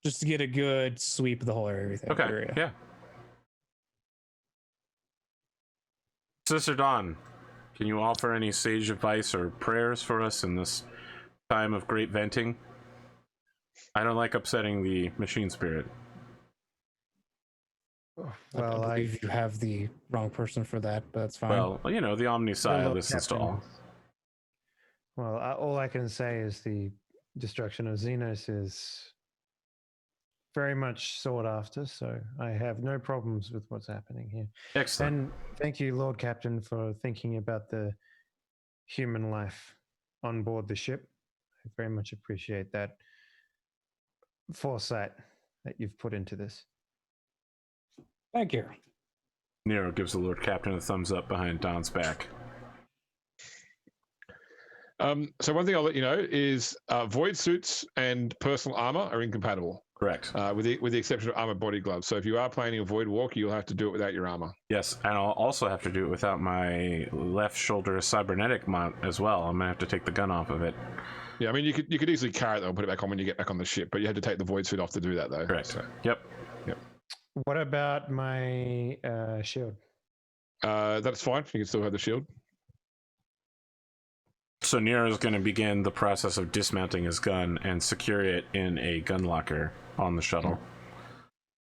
Just to get a good sweep of the whole area. Okay, yeah. Sister Dawn, can you offer any sage advice or prayers for us in this time of great venting? I don't like upsetting the machine spirit. Well, I believe you have the wrong person for that, but that's fine. Well, you know, the Omnisci listens to all. Well, all I can say is the destruction of Xenos is very much sought after, so I have no problems with what's happening here. Excellent. And thank you, Lord Captain, for thinking about the human life on board the ship. I very much appreciate that foresight that you've put into this. Thank you. Nero gives the Lord Captain a thumbs up behind Don's back. So one thing I'll let you know is void suits and personal armor are incompatible. Correct. With the exception of armored body gloves. So if you are planning a void walk, you'll have to do it without your armor. Yes, and I'll also have to do it without my left shoulder cybernetic mount as well. I'm gonna have to take the gun off of it. Yeah, I mean you could easily carry it though and put it back on when you get back on the ship, but you had to take the void suit off to do that though. Correct. So. Yep. What about my shield? That's fine. You can still have the shield. So Nero is going to begin the process of dismounting his gun and secure it in a gun locker on the shuttle,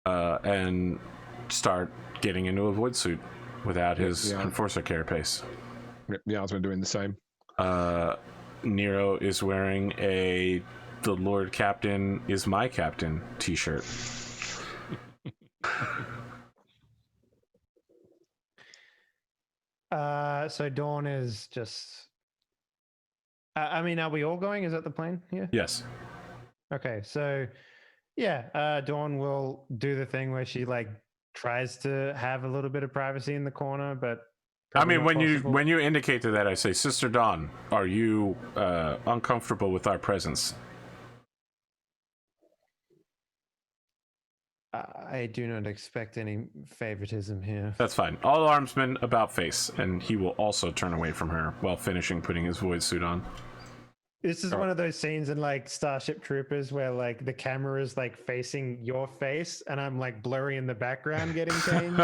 and start getting into a void suit without his enforcer carapace. The arm's been doing the same. Nero is wearing the Lord Captain is my captain t-shirt. So Dawn is just. I mean, are we all going? Is that the plan here? Yes. Okay, so yeah, Dawn will do the thing where she like tries to have a little bit of privacy in the corner, but I mean, when you indicate to that, I say, Sister Dawn, are you uncomfortable with our presence? I do not expect any favoritism here. That's fine. All armsmen about face, and he will also turn away from her while finishing putting his void suit on. This is one of those scenes in like Starship Troopers where like the camera is like facing your face and I'm like blurry in the background getting changed.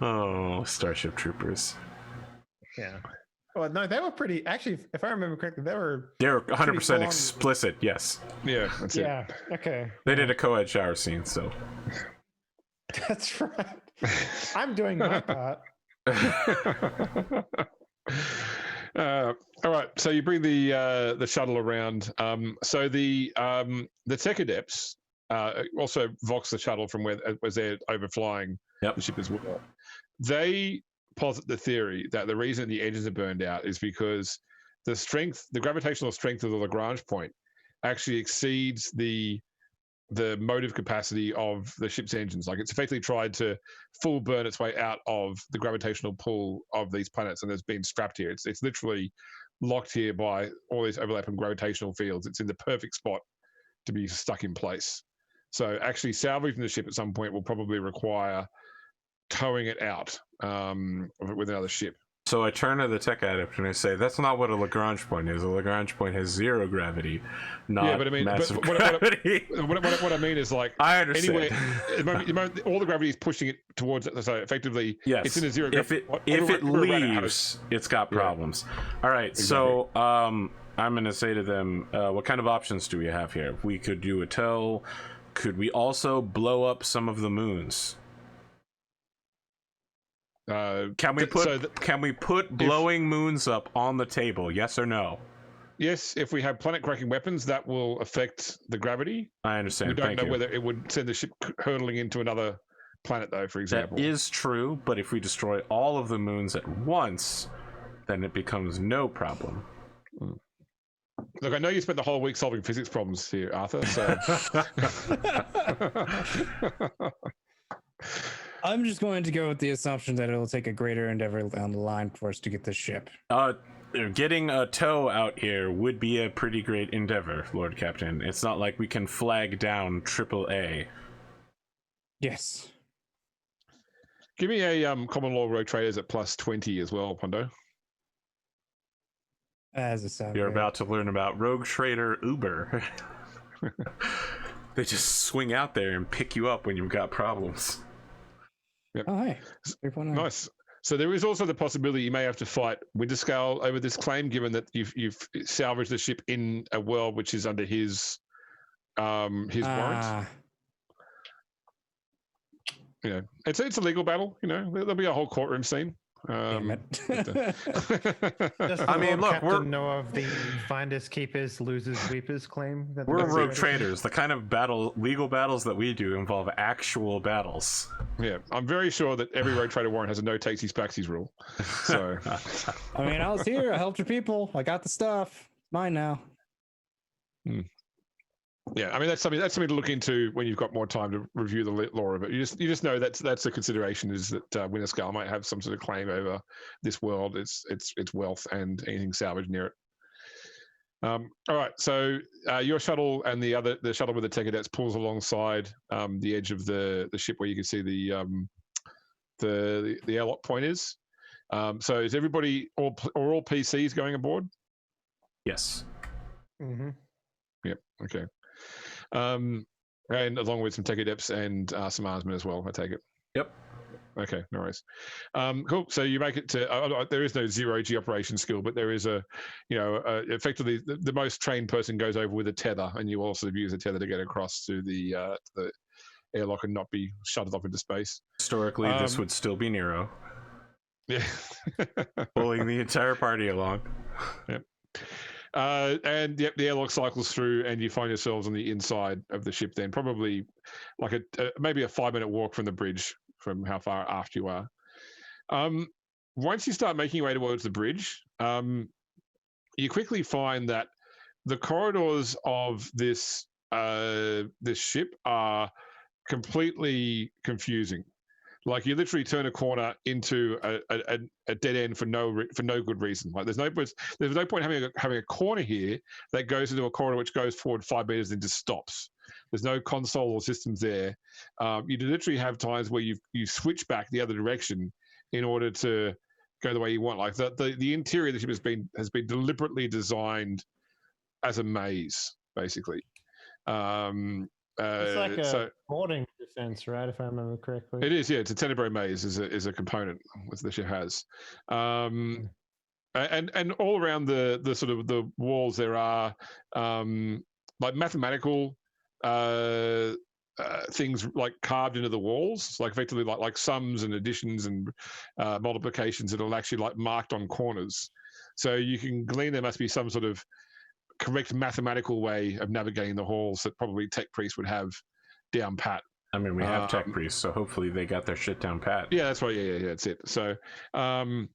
Oh, Starship Troopers. Yeah. Well, no, they were pretty. Actually, if I remember correctly, they were 100% explicit. Yes. Yeah, that's it. Yeah. Okay. They did a co-ed shower scene, so. That's right. I'm doing my part. All right, so you bring the shuttle around. So the tech adepts also vox the shuttle from where as they're overflying the ship as well. They posit the theory that the reason the engines are burned out is because the gravitational strength of the Lagrange point actually exceeds the motive capacity of the ship's engines. Like it's effectively tried to full burn its way out of the gravitational pull of these planets, and it's been strapped here. It's literally locked here by all these overlapping gravitational fields. It's in the perfect spot to be stuck in place. So actually salvaging the ship at some point will probably require towing it out with another ship. So I turn to the tech adept and I say, "That's not what a Lagrange point is. A Lagrange point has zero gravity, not massive gravity." What I mean is, like, I understand. Anyway, all the gravity is pushing it towards it. So effectively, it's in a zero. If it leaves, it's got problems. All right. Exactly. So I'm going to say to them, "What kind of options do we have here? We could do a tow. Could we also blow up some of the moons?" Can we put blowing moons up on the table? Yes or no? Yes, if we have planet cracking weapons, that will affect the gravity. I understand. We don't know whether it would send the ship hurtling into another planet, though, for example. That is true, but if we destroy all of the moons at once, then it becomes no problem. Look, I know you spent the whole week solving physics problems here, Arthur, so... I'm just going to go with the assumption that it'll take a greater endeavor down the line for us to get this ship. Getting a tow out here would be a pretty great endeavor, Lord Captain. It's not like we can flag down AAA Yes. Give me a common law rogue traders at +20 as well, Pondo. As a sound. You're about to learn about Rogue Trader Uber. They just swing out there and pick you up when you've got problems. Yep. Oh, hey. 3.9. Nice. So there is also the possibility you may have to fight Winterscale over this claim, given that you've salvaged the ship in a world which is under his warrant. You know, it's a legal battle. You know, there'll be a whole courtroom scene. Damn it. I mean, look, we're know of the finders keepers, losers weepers claim. We're rogue traders. The kind of legal battles that we do involve actual battles. Yeah, I'm very sure that every rogue trader warrant has a no takesies backsies rule. So, I mean, I was here. I helped your people. I got the stuff. It's mine now. Yeah, I mean that's something to look into when you've got more time to review the law of it. You just know that's a consideration, is that Winterscale might have some sort of claim over this world, its wealth, and anything salvaged near it. All right, so your shuttle and the shuttle with the tech cadets pulls alongside the edge of the ship where you can see the airlock point is. So is everybody all PCs going aboard? Yes. Mm-hmm. Yep. Okay. And along with some tech adepts and some armsmen as well, I take it. Yep. Okay, no worries. Cool. So you make it to. There is no zero-G operation skill, but there is effectively the most trained person goes over with a tether, and you also use a tether to get across to the airlock and not be shuttled off into space. Historically, this would still be Nero. Yeah. Pulling the entire party along. Yep. And yep, the airlock cycles through, and you find yourselves on the inside of the ship. Then probably like maybe a 5-minute walk from the bridge, from how far aft you are. Once you start making your way towards the bridge, you quickly find that the corridors of this ship are completely confusing. Like you literally turn a corner into a dead end for no good reason. Like there's no point having a corner here that goes into a corridor which goes forward 5 meters and just stops. There's no console or systems there. You literally have times where you switch back the other direction in order to go the way you want. Like the interior of the ship has been deliberately designed as a maze, basically. It's like a boarding defense, right? If I remember correctly. It is, yeah. It's a Tenebrae maze is a component which the ship has, and all around the sort of the walls there are like mathematical things like carved into the walls, like effectively like sums and additions and multiplications that are actually like marked on corners, so you can glean there must be some sort of correct mathematical way of navigating the halls that probably tech priests would have down pat. I mean, we have tech priests, so hopefully they got their shit down pat. Yeah, that's right. Yeah, that's it. So, can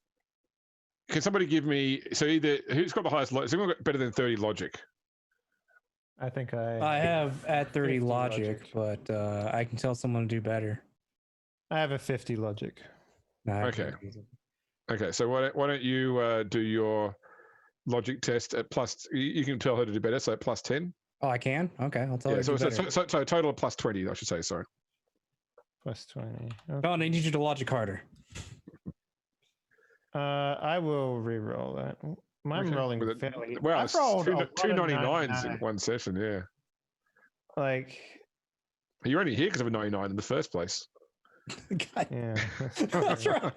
somebody give me? So either who's got the highest? Has anyone got better than 30 logic? I think I have at 30 logic, but I can tell someone to do better. I have a 50 logic. No, okay. Okay. So why don't you do your logic test at plus? You can tell her to do better. So at plus 10. Oh, I can. Okay, I'll tell her. So total of plus 20. I should say. Sorry. Plus 20. Okay. Oh, I need you to logic harder. I will re-roll that. I'm rolling fairly. Well, it's 299s in one session. Yeah. Like. You're only here because of a 99 in the first place. God. Yeah. That's right.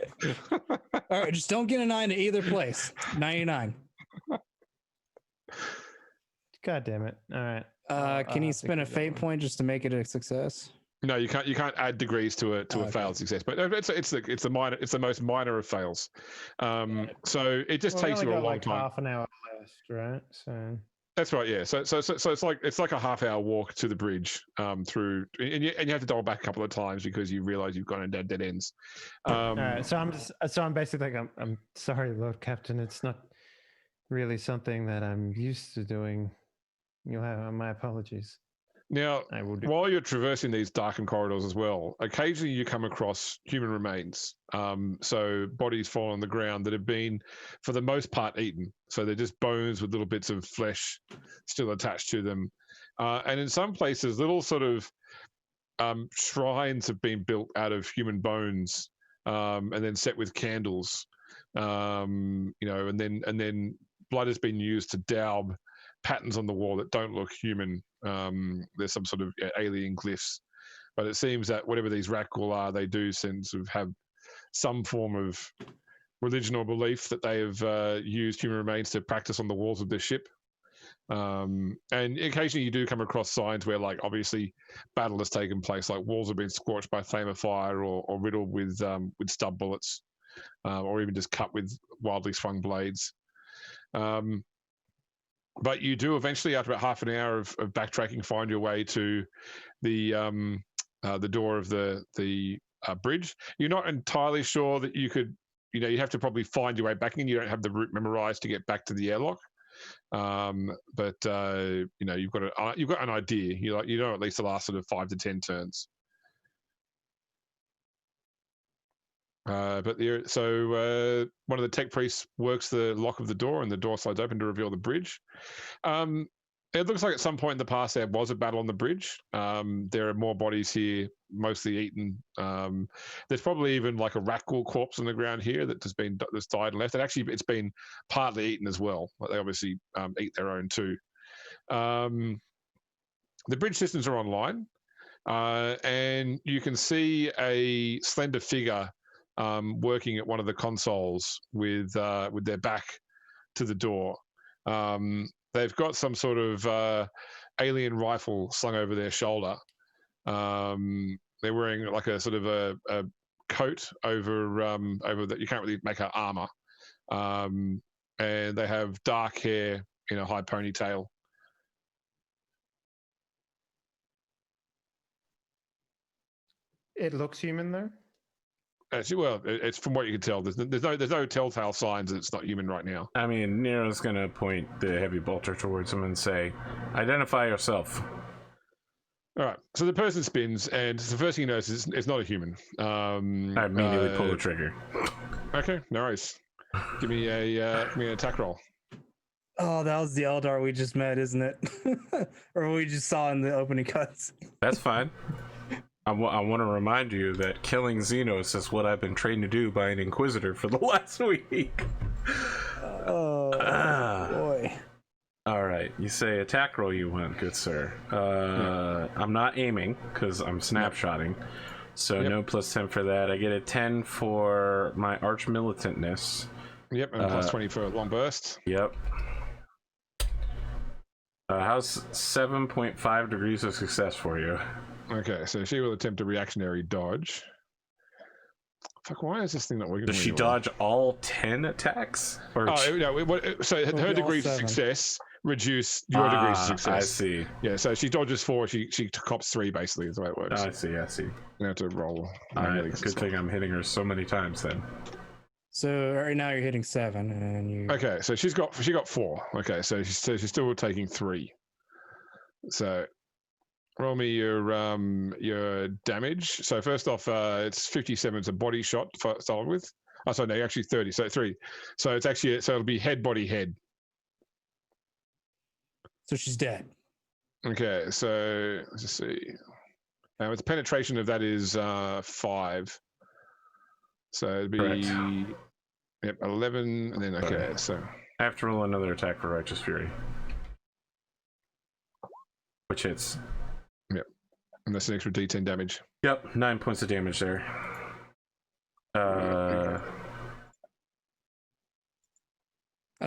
All right, just don't get a 9 at either place. 99. God damn it! All right. Can you spend a fate point just to make it a success? No, you can't. You can't add degrees to a failed success. But it's the most minor of fails. So it just takes you a long time. Half an hour left, right? So that's right. Yeah. So it's like a half-hour walk to the bridge through, and you have to double back a couple of times because you realize you've gone in dead ends. All right. So I'm basically like I'm sorry, Lord Captain. It's not really something that I'm used to doing. You'll have my apologies. Now, while you're traversing these darkened corridors as well, occasionally you come across human remains. So bodies fall on the ground that have been, for the most part, eaten. So they're just bones with little bits of flesh still attached to them. And in some places, little sort of shrines have been built out of human bones, and then set with candles, and then blood has been used to daub patterns on the wall that don't look human. There's some sort of alien glyphs, but it seems that whatever these Rakghoul are, they do seem to have some form of religion or belief that they have used human remains to practice on the walls of their ship. And occasionally you do come across signs where, like, obviously battle has taken place, like walls have been scorched by flame of fire or riddled with stub bullets, or even just cut with wildly swung blades. But you do eventually, after about half an hour of backtracking, find your way to the door of the bridge. You're not entirely sure that you could, you have to probably find your way back in. You don't have the route memorized to get back to the airlock. But you've got an idea. At least the last sort of 5 to 10 turns. One of the tech priests works the lock of the door, and the door slides open to reveal the bridge. It looks like at some point in the past there was a battle on the bridge. There are more bodies here, mostly eaten. There's probably even like a Rakghoul corpse on the ground here that's died and left. And actually, it's been partly eaten as well. Like, they obviously eat their own too. The bridge systems are online, and you can see a slender figure working at one of the consoles with their back to the door. They've got some sort of alien rifle slung over their shoulder. They're wearing like a sort of a coat over that. You can't really make out armor. And they have dark hair in a high ponytail. It looks human though. Actually, well, it's from what you can tell. There's no telltale signs that it's not human right now. I mean, Nero's gonna point the heavy bolter towards him and say, "Identify yourself." All right. So the person spins, and the first thing you notice is it's not a human. I immediately pull the trigger. Okay, no worries. Give me an attack roll. Oh, that was the Eldar we just met, isn't it? Or we just saw in the opening cuts. That's fine. I want to remind you that killing Xenos is what I've been trained to do by an Inquisitor for the last week. Oh, boy. All right, you say attack roll you want, good sir. I'm not aiming because I'm snapshotting, so no plus 10 for that. I get a 10 for my Arch-Militantness. Yep, and plus 20 for long burst. Yep. How's 7.5 degrees of success for you? Okay, so she will attempt a reactionary dodge. Fuck, why is this thing not working? Does she dodge all 10 attacks? Or so her degrees of success reduce your degrees of success. I see. Yeah, so she dodges 4, she cops 3, basically, is the way it works. I see. You have to roll. Alright, good thing I'm hitting her so many times then. So right now you're hitting 7, and you. Okay, so she got 4. Okay, so she's still taking 3. So roll me your damage. So first off, it's 57. It's a body shot to start with. Oh, sorry, no, actually 30. So 3. So it's actually it'll be head, body, head. So she's dead. Okay, so let's just see. The penetration of that is 5. So it'd be 11, and then okay. So I have to roll another attack for Righteous Fury, which hits. Yep, and that's an extra D10 damage. Yep, 9 points of damage there. I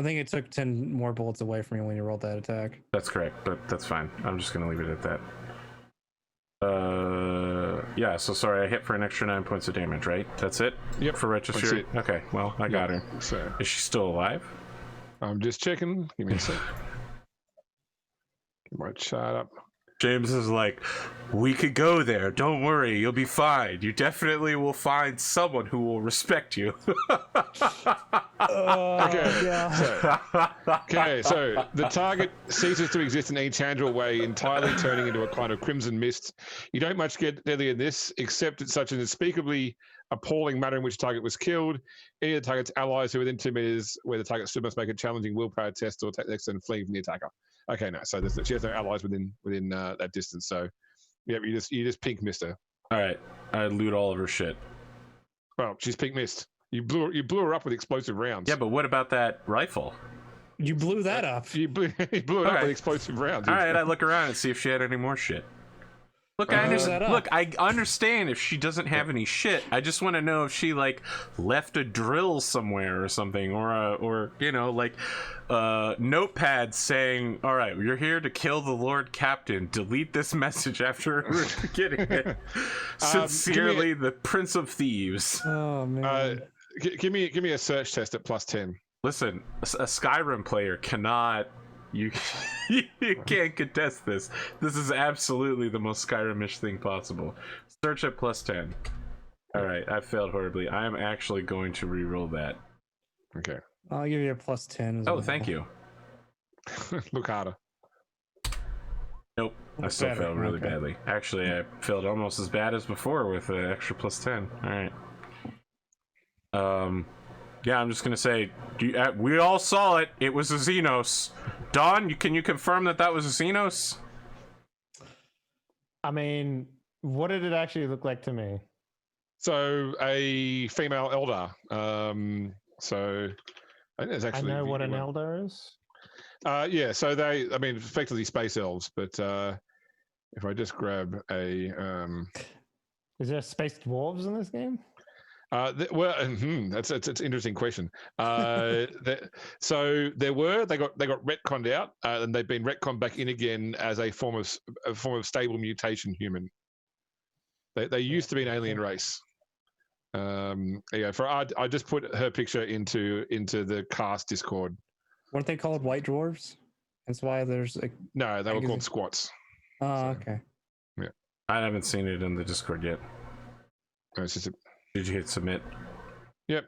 think it took 10 more bullets away from you when you rolled that attack. That's correct, but that's fine. I'm just gonna leave it at that. Yeah, so sorry, I hit for an extra 9 points of damage, right? That's it? Yep. For Righteous Fury? Okay, well, I got her. So is she still alive? I'm just checking. Give me a sec. Get my chart up. James is like, we could go there. Don't worry, you'll be fine. You definitely will find someone who will respect you. Okay, so the target ceases to exist in any tangible way, entirely turning into a kind of crimson mist. You don't much get deadly in this, except it's such an unspeakably appalling manner in which the target was killed. Any of the target's allies who are within 2 meters where the target stood must make a challenging willpower test or take the next turn fleeing from the attacker. Okay, no, so she has no allies within that distance, so Yep, you just pink missed her. All right, I loot all of her shit. Well, she's pink missed. You blew her up with explosive rounds. Yeah, but what about that rifle? You blew that up. You blew it up with explosive rounds. All right, I look around and see if she had any more shit. Look, I understand if she doesn't have any shit. I just want to know if she like left a drill somewhere or something, or you know, like notepad saying, "All right, you're here to kill the Lord Captain. Delete this message after getting it." Sincerely, the Prince of Thieves. Oh man. Give me a search test at +10. Listen, a Skyrim player cannot. You can't contest this. This is absolutely the most Skyrim-ish thing possible. Search at +10. All right, I failed horribly. I am actually going to re-roll that. Okay. I'll give you a +10. Oh, thank you. Look harder. Nope, I still failed really badly. Actually, I failed almost as bad as before with an extra +10. All right. Yeah, I'm just gonna say, we all saw it. It was a Xenos. Dawn, can you confirm that was a Xenos? I mean, what did it actually look like to me? So a female elder. So I think there's actually. I know what an elder is. Yeah. So effectively space elves. But if I just grab a. Is there space dwarves in this game? That's an interesting question. So they got retconned out, and they've been retconned back in again as a form of stable mutation human. They used to be an alien race. I just put her picture into the cast Discord. Weren't they called white dwarves? That's why there's a. No, they were called squats. Oh, okay. Yeah, I haven't seen it in the Discord yet. no, it's just a. Did you hit submit? Yep.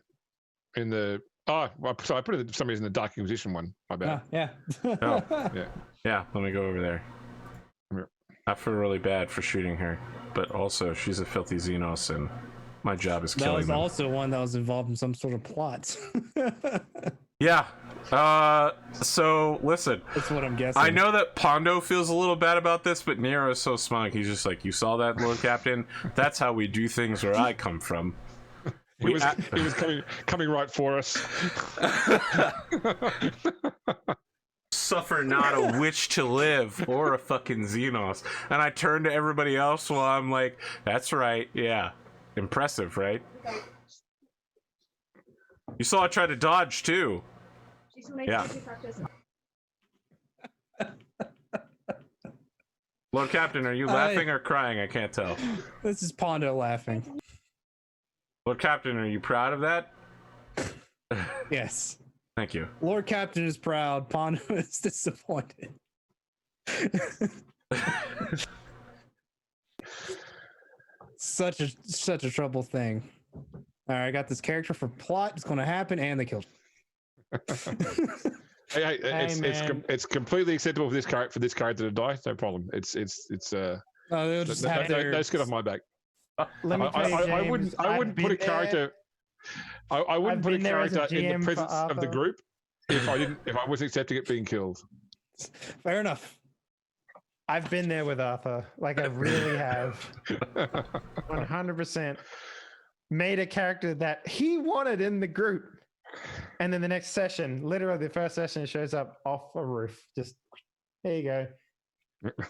So I put it for some reason in the Dark Inquisition one. My bad. Yeah. Oh. Yeah. Yeah, let me go over there. Yeah. I feel really bad for shooting her, but also she's a filthy Xenos, and my job is killing them. That was also one that was involved in some sort of plot. Yeah. So listen. That's what I'm guessing. I know that Pondo feels a little bad about this, but Nero is so smug. He's just like, you saw that, Lord Captain? That's how we do things where I come from. He was coming right for us. Suffer not a witch to live or a fucking Xenos. And I turn to everybody else while I'm like, that's right, yeah. Impressive, right? You saw I try to dodge too. Yeah. Lord Captain, are you laughing or crying? I can't tell. This is Pondo laughing. Lord Captain, are you proud of that? Yes. Thank you. Lord Captain is proud. Pondo is disappointed. Such a trouble thing. All right, I got this character for plot. It's going to happen, and they killed him. It's completely acceptable for this character to die. No problem. They'll just have no skin off my back. Let me tell you, James, I wouldn't put a character. I wouldn't put a character in the presence of the group if I wasn't accepting it being killed. Fair enough. I've been there with Arthur. Like I really have. 100% made a character that he wanted in the group. And then the next session, literally the first session, shows up off a roof. Just, there you go.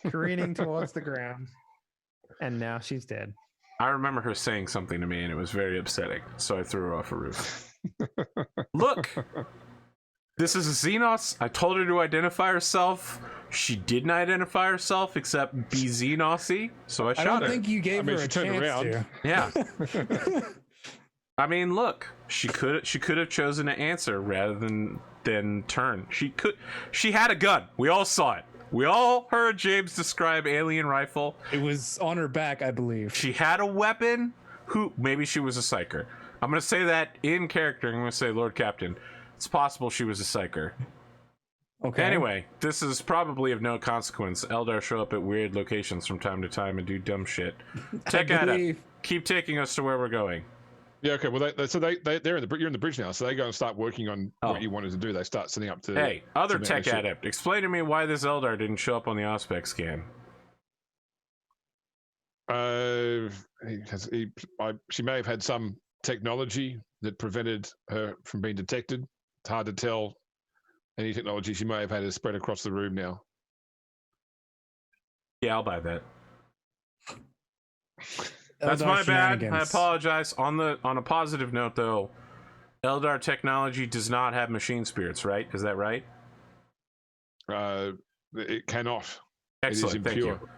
Careening towards the ground. And now she's dead. I remember her saying something to me and it was very upsetting. So I threw her off a roof. Look! This is a Xenos. I told her to identify herself. She didn't identify herself except be Xenos-y. So I shot her. I don't think you gave her a chance to. Yeah. I mean, look, she could have chosen to answer rather than turn. She had a gun. We all saw it. We all heard James describe alien rifle. It was on her back, I believe. She had a weapon. Maybe she was a psyker. I'm going to say that in character. I'm going to say, Lord Captain, it's possible she was a psyker. Okay. Anyway, this is probably of no consequence. Eldar show up at weird locations from time to time and do dumb shit. Tech Adept, keep taking us to where we're going. Yeah, okay. Well, you're in the bridge now, so they go and start working on what you wanted to do. They start setting up to. Hey, other Tech Adept, explain to me why this Eldar didn't show up on the Auspex scan. She may have had some technology that prevented her from being detected. It's hard to tell. Any technology she may have had is spread across the room now. Yeah, I'll buy that. That's my bad. I apologize. On a positive note, though, Eldar technology does not have machine spirits, right? Is that right? It cannot. Excellent. It is Thank impure. you.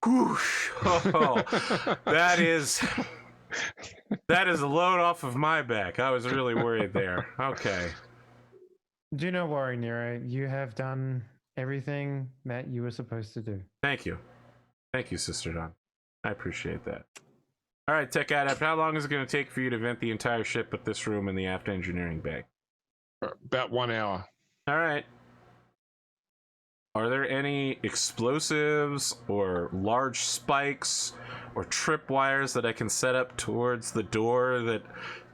Whoosh. Oh, that is a load off of my back. I was really worried there. Okay. Do not worry, Nero. You have done everything that you were supposed to do. Thank you. Thank you, Sister Dawn. I appreciate that. All right, Tech Adept, how long is it going to take for you to vent the entire ship with this room and the aft engineering bay? About 1 hour. All right. Are there any explosives or large spikes or tripwires that I can set up towards the door that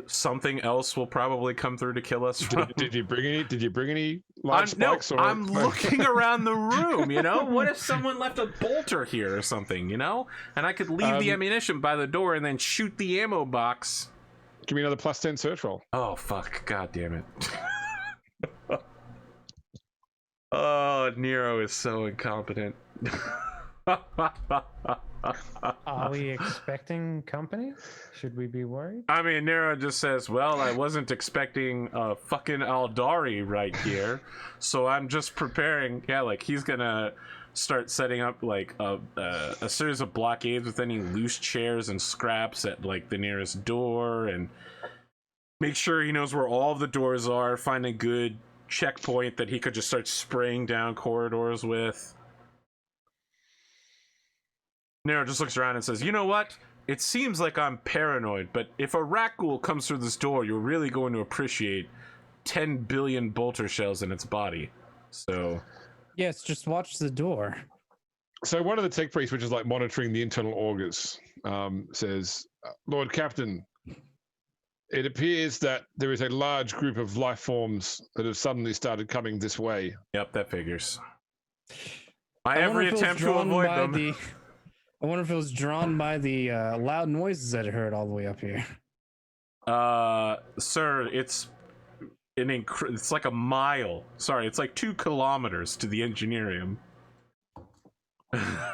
something else will probably come through to kill us from? Did you bring any? Did you bring any large spikes? No, I'm looking around the room. You know, what if someone left a bolter here or something? You know, and I could leave the ammunition by the door and then shoot the ammo box. Give me another +10 search roll. Oh fuck! God damn it! Oh, Nero is so incompetent. Are we expecting company? Should we be worried? I mean, Nero just says, well, I wasn't expecting a fucking Aldari right here, so I'm just preparing. Yeah, like, he's gonna start setting up, like, a series of blockades with any loose chairs and scraps at, like, the nearest door, and make sure he knows where all of the doors are, find a good checkpoint that he could just start spraying down corridors with. Nero just looks around and says, you know what? It seems like I'm paranoid, but if a Rakghoul comes through this door, you're really going to appreciate 10 billion bolter shells in its body. So... yes, just watch the door. So one of the tech priests, which is like monitoring the internal augurs, says, Lord Captain, it appears that there is a large group of life forms that have suddenly started coming this way. Yep, that figures. My every attempt to avoid them. I wonder if it was drawn by the loud noises that I heard all the way up here. Sir, it's it's like a mile. Sorry, it's like 2 kilometers to the engineerium. I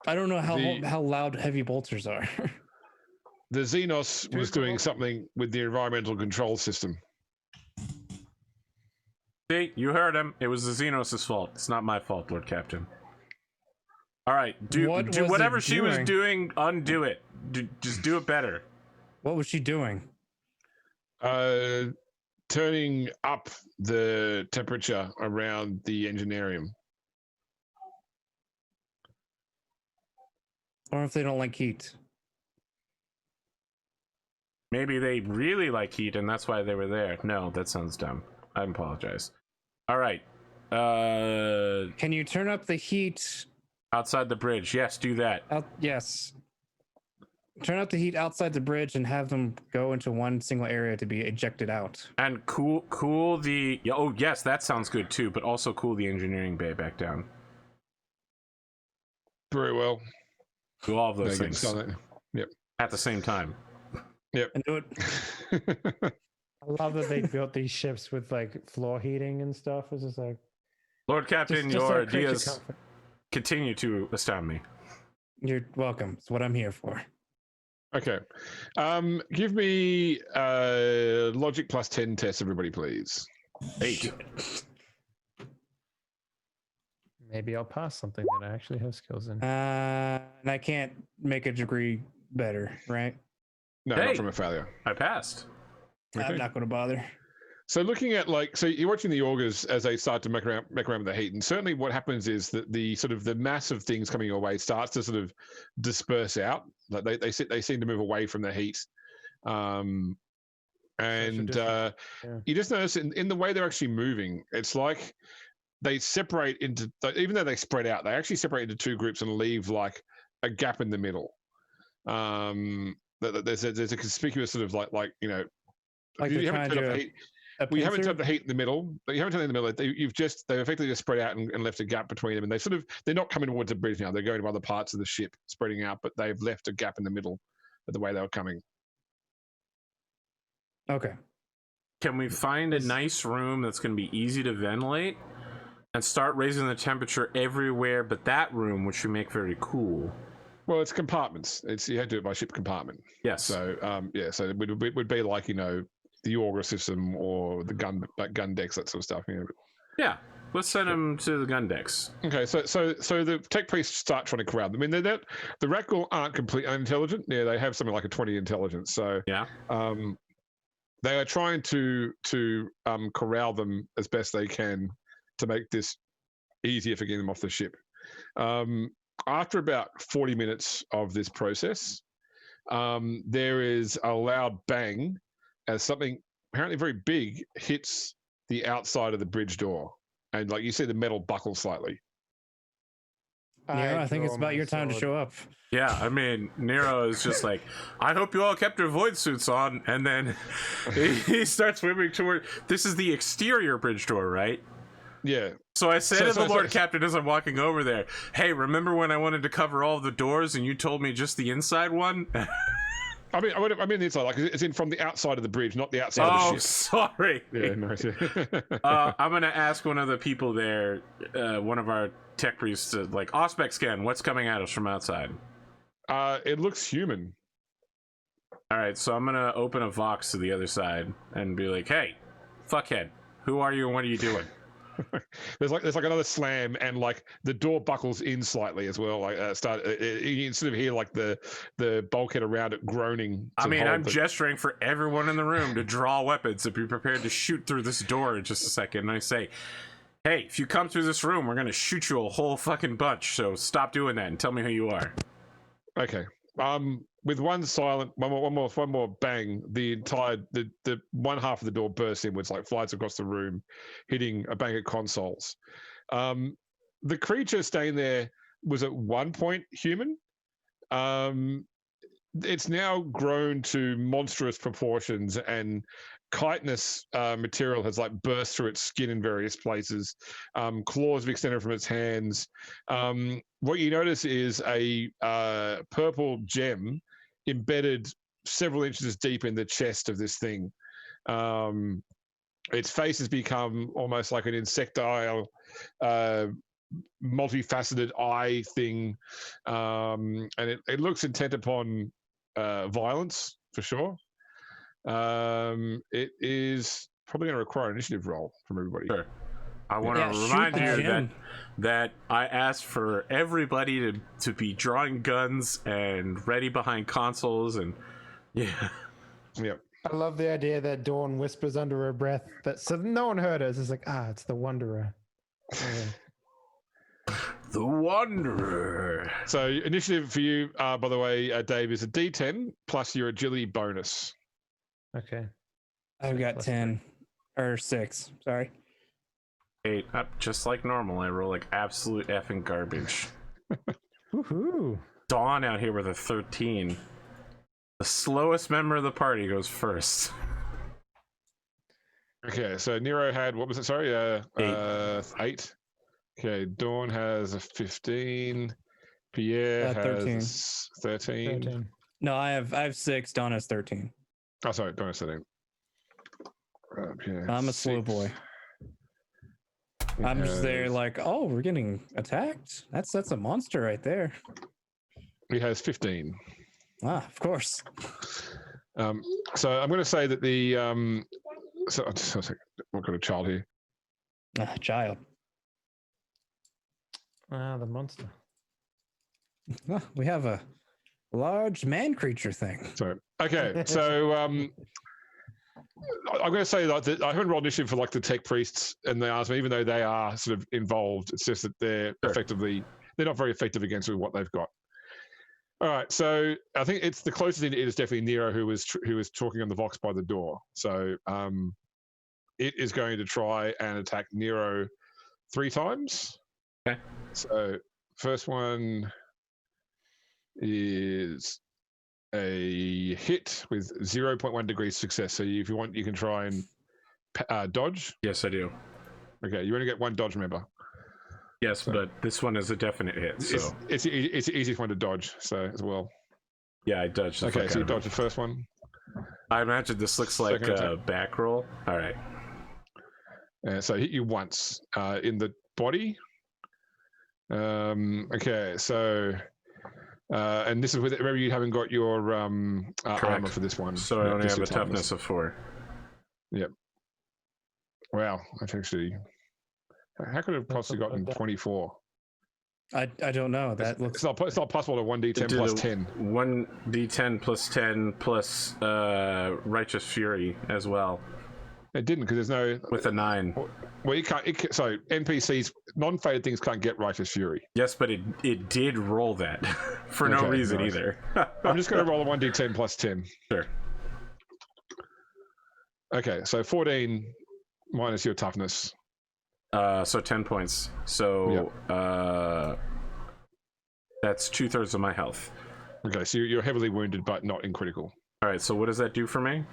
don't know how loud heavy bolters are. The Xenos was doing something with the environmental control system. See, you heard him. It was the Xenos' fault. It's not my fault, Lord Captain. All right, do whatever she was doing. Undo it. Just do it better. What was she doing? Turning up the temperature around the engineerium. Or if they don't like heat. Maybe they really like heat and that's why they were there. No, that sounds dumb. I apologize. All right. Can you turn up the heat outside the bridge? Yes, do that. Yes. Turn up the heat outside the bridge and have them go into one single area to be ejected out. And cool the... oh, yes, that sounds good too, but also cool the engineering bay back down. Very well. Do all of those things. Yep. At the same time. Yep. And do it. I love that they built these ships with like floor heating and stuff. It's just like, Lord Captain, just your like ideas continue to astound me. You're welcome. It's what I'm here for. Okay. Give me logic +10 test, everybody, please. 8. maybe I'll pass something that I actually have skills in. And I can't make a degree better, right? No, Hey. not from a failure. I passed. Okay. I'm not going to bother. So looking at so you're watching the augurs as they start to make around with the heat, and certainly what happens is that the sort of the mass of things coming your way starts to sort of disperse out. Like they seem to move away from the heat, and you just notice in the way they're actually moving, it's like they separate into, even though they spread out, they actually separate into two groups and leave like a gap in the middle. There's a conspicuous sort of like you know. Like you they're haven't trying turned to off heat. we haven't pincer? turned the heat in the middle. You haven't turned it in the middle. They've effectively just spread out and left a gap between them, and they're not coming towards the bridge now. They're going to other parts of the ship, spreading out, but they've left a gap in the middle of the way they were coming. Okay. Can we find a nice room that's going to be easy to ventilate and start raising the temperature everywhere but that room, which we make very cool? Well, it's compartments. You have to do it by ship compartment. Yes. So so it would be like the auger system or the gun decks, that sort of stuff. Yeah. Let's send them to the gun decks. Okay, so the tech priests start trying to corral them. I mean, the Rakghoul aren't completely unintelligent. Yeah, they have something like a 20 intelligence. So yeah, they are trying to corral them as best they can to make this easier for getting them off the ship. After about 40 minutes of this process, there is a loud bang as something apparently very big hits the outside of the bridge door. And like you see the metal buckle slightly. Yeah, I think it's about your time to show up. Yeah, I mean, Nero is just like, I hope you all kept your void suits on. And then he starts swimming toward, this is the exterior bridge door, right? Yeah. So I said to the Lord Captain as I'm walking over there, hey, remember when I wanted to cover all the doors and you told me just the inside one? I mean the inside, like it's in from the outside of the bridge, not the outside of the ship. Sorry. Yeah, no. I'm gonna ask one of the people there, one of our tech priests, like, Auspex scan, what's coming at us from outside? It looks human. All right, so I'm gonna open a Vox to the other side and be like, hey, fuckhead, who are you and what are you doing? There's like another slam, and like the door buckles in slightly as well. Like you can sort of hear like the bulkhead around it groaning. I mean, I'm gesturing for everyone in the room to draw weapons and be prepared to shoot through this door in just a second. And I say, hey, if you come through this room, we're gonna shoot you a whole fucking bunch. So stop doing that and tell me who you are. Okay. With one more bang, the one half of the door bursts inwards, like flies across the room, hitting a bank of consoles. The creature staying there was at one point human. It's now grown to monstrous proportions, and chitinous material has like burst through its skin in various places. Claws have extended from its hands. What you notice is a purple gem embedded several inches deep in the chest of this thing. Its face has become almost like an insectile, multifaceted eye thing, and it looks intent upon violence for sure. It is probably going to require an initiative roll from everybody. Sure. I want to remind you that I asked for everybody to be drawing guns and ready behind consoles, and yeah. I love the idea that Dawn whispers under her breath that so no one heard us. It's like, it's the Wanderer. The Wanderer. So initiative for you, by the way, Dave, is a D10 plus your agility bonus. Okay. I've got 10 or 6. Sorry. 8. Just like normal, I roll like absolute effing garbage. Woohoo! Dawn out here with a 13. The slowest member of the party goes first. Okay, so Nero had, what was it? Sorry, 8. Okay, Dawn has a 15. Pierre has 13. No, I have 6. Dawn has 13. Oh, sorry, Dawn has 13. I'm a slow boy. I'm just there like, oh, we're getting attacked? That's a monster right there. He has 15. Of course. So I'm going to say that the what kind of child here? Child. The monster. We have a large man creature thing. So okay, so I'm going to say that I haven't rolled initiative for like the tech priests, and they asked me, even though they are sort of involved, it's just that they're not very effective against what they've got. All right, so I think it's the closest thing. It is definitely Nero who was talking on the Vox by the door. So it is going to try and attack Nero 3 times. Okay. So first one is a hit with 0.1 degrees success. So if you want, you can try and dodge? Yes, I do. Okay, you only get 1 dodge, remember? Yes, So- but this one is a definite hit. So It's the easiest one to dodge, so as well. yeah, I dodged. The Okay, fuck so out you of it. dodge the first one. I imagine this looks like Second a attack. back roll. All right. So hit you once in the body. Okay, so and this is with remember you haven't got your armor for this one. So I Yeah, only just have a your toughness of 4. Wow, that's actually. How could it have possibly gotten 24? I don't know. That looks. It's not possible to 1d10 plus 10. 1d10 plus 10 plus Righteous Fury as well It didn't because there's no. with a 9. Well, you can't. So NPCs, non-fated things can't get Righteous Fury. Yes, but it did roll that for no Okay, reason nice. either. I'm just going to roll a 1d10 plus 10. Sure. Okay, so 14 minus your toughness. So 10 points. So that's 2/3 of my health. Okay, so you're heavily wounded, but not in critical. All right. So what does that do for me?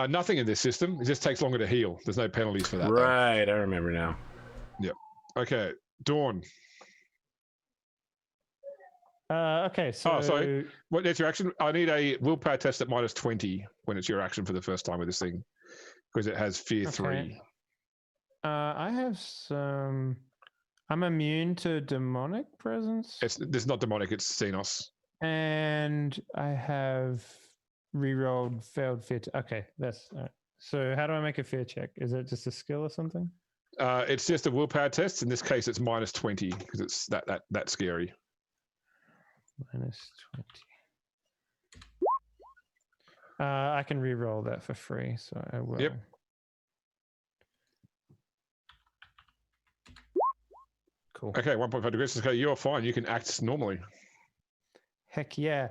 Nothing in this system. It just takes longer to heal. There's no penalties for that. though. Right. I remember now. Okay, Dawn. Okay, so sorry. What? That's your action. I need a willpower test at minus 20 when it's your action for the first time with this thing, because it has fear 3. I have some. I'm immune to demonic presence, It's not demonic. It's Xenos. and I have rerolled failed fear. Okay, that's all right. So how do I make a fear check? Is it just a skill or something? It's just a willpower test. In this case, it's minus 20 because it's that scary. -20. I can re-roll that for free, so I will. Yep. Cool. Okay, 1.5 degrees. Okay, you're fine. You can act normally. Heck yeah,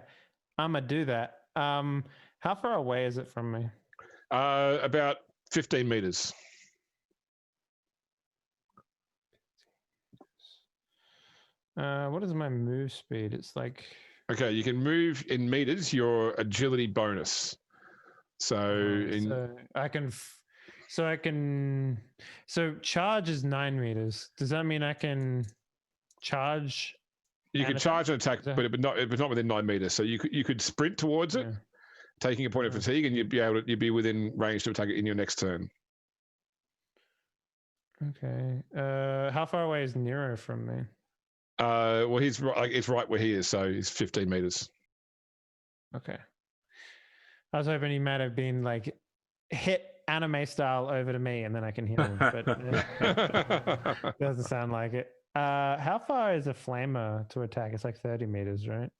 I'm gonna do that. How far away is it from me? About 15 meters. What is my move speed? It's like Okay, you can move in meters. Your agility bonus. So I can. So charge is 9 meters. Does that mean I can charge? you can and charge an attack, Is that- but it was not within 9 meters. So you could sprint towards it, Yeah. taking a point of Yeah. fatigue, and you'd be within range to attack it in your next turn. Okay. How far away is Nero from me? Well, he's right, it's right where he is, so he's 15 meters. Okay. I was hoping he might have been like hit anime style over to me, and then I can heal him, but doesn't sound like it. How far is a flamer to attack? It's like 30 meters, right?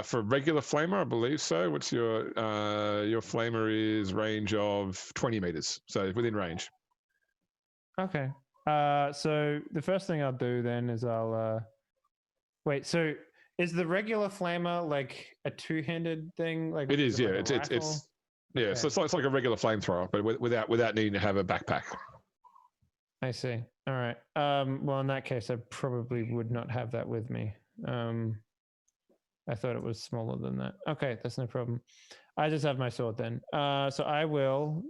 For regular flamer, I believe so. What's your flamer is range of 20 meters, so within range. Okay. So the first thing I'll do then is I'll wait. So is the regular flamer like a two-handed thing? Like It is, it yeah. like a It's rifle? yeah. Okay. So it's like a regular flamethrower, but without needing to have a backpack. I see. All right. Well, in that case, I probably would not have that with me. I thought it was smaller than that. Okay, that's no problem. I just have my sword then. So I will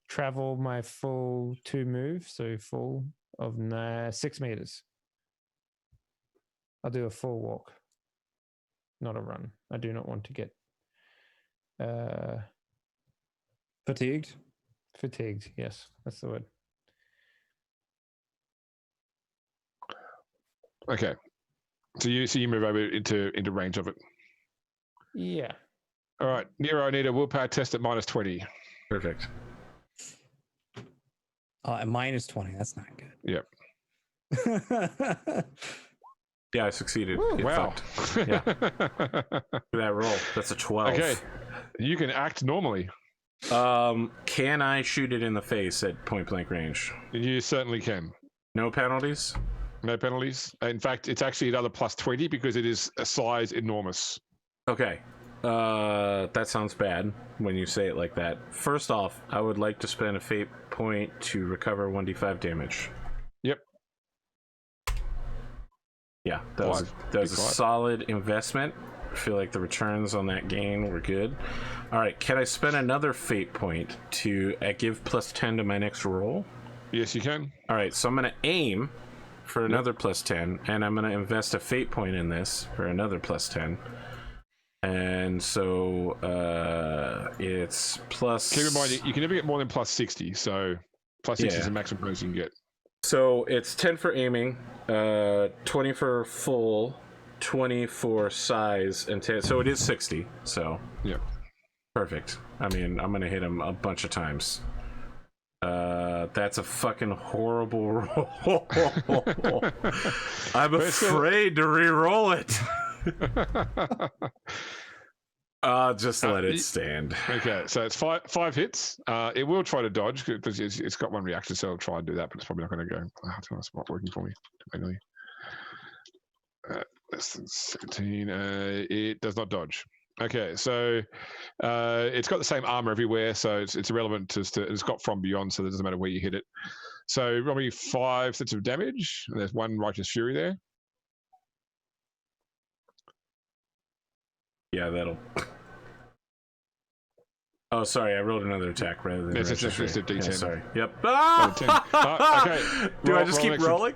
travel my full 2 moves, so full of 6 meters. I'll do a full walk, not a run. I do not want to get Fatigued. fatigued. Yes, that's the word. Okay. So you move over into range of it. Yeah. All right, Nero, I need a willpower test at minus 20. Perfect. At minus 20. That's not good. Yep. Yeah, I succeeded. Woo, Get wow. fucked. Yeah. Look at that roll. That's a 12. Okay. You can act normally. Can I shoot it in the face at point blank range? You certainly can. No penalties? No penalties. In fact, it's actually another plus 20 because it is a size enormous. Okay. That sounds bad when you say it like that. First off, I would like to spend a fate point to recover 1d5 damage. Yep. Yeah, that was a solid investment feel like the returns on that gain were good. All right, can I spend another fate point to give +10 to my next roll? Yes, you can. All right, so I'm going to aim for another +10, and I'm going to invest a fate point in this for another +10. And so it's plus... Keep in mind, you can never get more than +60, so +60 is the maximum bonus you can get. So it's 10 for aiming, 20 for full, 20 for size, and 10. So it is 60. So yeah, perfect. I mean, I'm gonna hit him a bunch of times. That's a fucking horrible roll. I'm afraid to re-roll it. Just let it stand. Okay, so it's five hits. It will try to dodge because it's got one reaction, so it'll try and do that, but it's probably not going to go. It's not working for me. Manually. Less than 17. It does not dodge. Okay, so it's got the same armor everywhere, so it's irrelevant as to it's got from beyond, so it doesn't matter where you hit it. So roll me 5 sets of damage, and there's 1 righteous fury there. Yeah, that'll. Oh, sorry, I rolled another attack rather than. It's a D10. Yeah, sorry. Yep. Okay. Do I just keep rolling?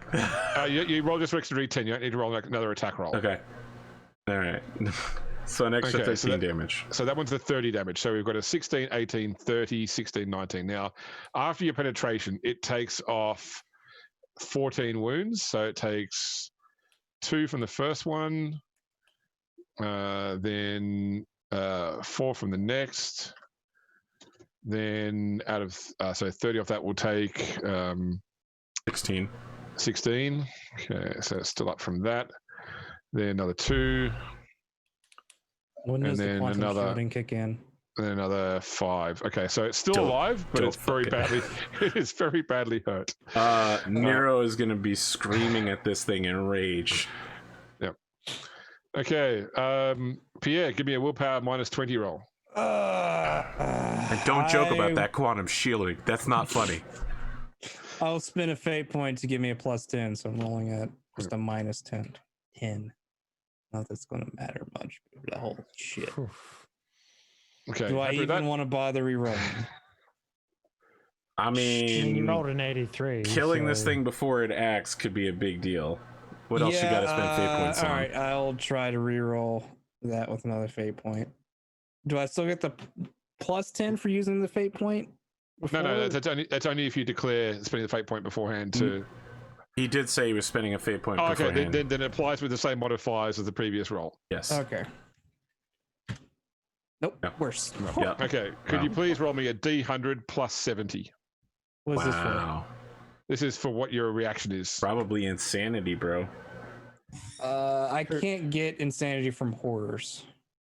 You roll just for extra D10. You don't need to roll another attack roll. Okay. All right. So an extra 13 damage. So that one's the 30 damage. So we've got a 16, 18, 30, 16, 19. Now, after your penetration, it takes off 14 wounds. So it takes 2 from the first one, then 4 from the next. Then out of so 30 off that will take 16. 16. Okay, so it's still up from that. Then another 2. When does the quantum shielding kick in? And then another 5. Okay, so it's still alive, but it's very badly. It is very badly hurt. Nero is going to be screaming at this thing in rage. Yep. Okay, Pierre, give me a willpower -20 roll. And don't joke about that quantum shielding. That's not funny. I'll spend a fate point to give me a +10, so I'm rolling at just a -10. 10. Not that's going to matter much. Holy shit. Okay. Do I even want to bother re-rolling? I mean, you rolled an 83. Killing this thing before it acts could be a big deal. What else you got to spend fate points on? All right, I'll try to re-roll that with another fate point. Do I still get the +10 for using the fate point? No, that's only if you declare spending the fate point beforehand to. He did say he was spending a fate point okay, beforehand. then it applies with the same modifiers as the previous roll. Yes. Okay. Nope. Yeah. Worse. Yeah. Okay. Could you please roll me a D100 +70? What is this for? This is for what your reaction is. Probably insanity, bro. I can't get insanity from horrors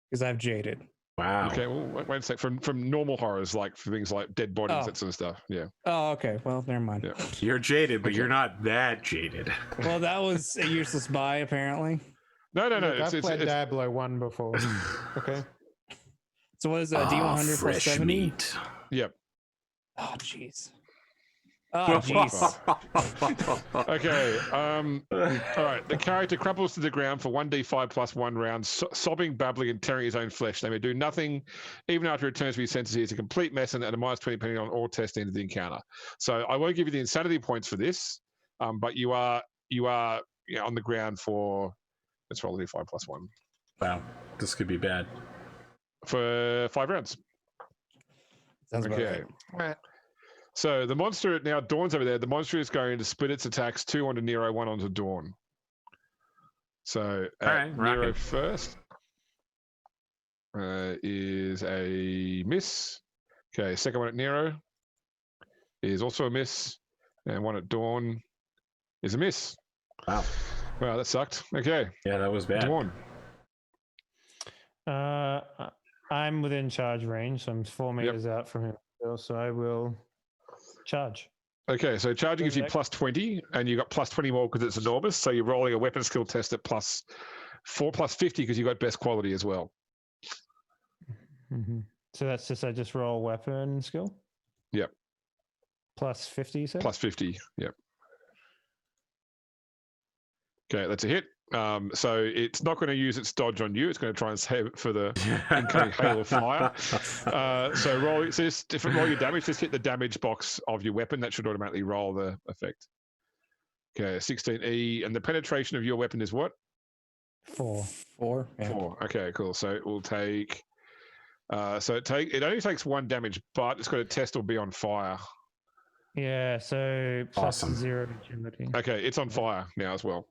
because I've jaded. Wow. Okay, well, wait a sec. From normal horrors, like for things like dead bodies, that sort of stuff. Yeah. Oh, okay. Well, never mind. Yeah. You're jaded, but you're not that jaded. Well, that was a useless buy, apparently. No. Look, I've played Diablo 1 before. Okay. So what is that? D100 +70? Meat. Yep. Oh, jeez. Oh, jeez. Okay. All right. The character crumples to the ground for 1d5 +1 rounds, sobbing, babbling, and tearing his own flesh. They may do nothing, even after it returns to his senses. It's a complete mess and a -20 depending on all tests into the encounter. So I won't give you the insanity points for this, but you are on the ground for. Let's roll a d5 +1. Wow, this could be bad. For 5 rounds. Sounds okay. Right. So the monster now Dawn's over there. The monster is going to split its attacks 2 onto Nero, 1 onto Dawn. So Nero first is a miss. Okay, second one at Nero is also a miss, and one at Dawn is a miss. Wow. Wow, that sucked. Okay. Yeah, that was bad. Dawn. I'm within charge range, so I'm 4 meters out from him. So I will charge. Okay, so charging gives you +20, and you got +20 more because it's enormous. So you're rolling a weapon skill test at +4, +50 because you got best quality as well. Mm-hmm. So that's just I just roll weapon skill. Yep. +50, you said? +50. Yep. Okay, that's a hit. So it's not going to use its dodge on you. It's going to try and save it for the incoming hail of fire. So roll your damage. Just hit the damage box of your weapon. That should automatically roll the effect. Okay, 16E, and the penetration of your weapon is what? 4. Yeah. 4. Okay, cool. So it will take. It only takes 1 damage, but it's got a test or be on fire. Yeah, so plus Awesome. 0 agility. Okay, it's on fire now as well.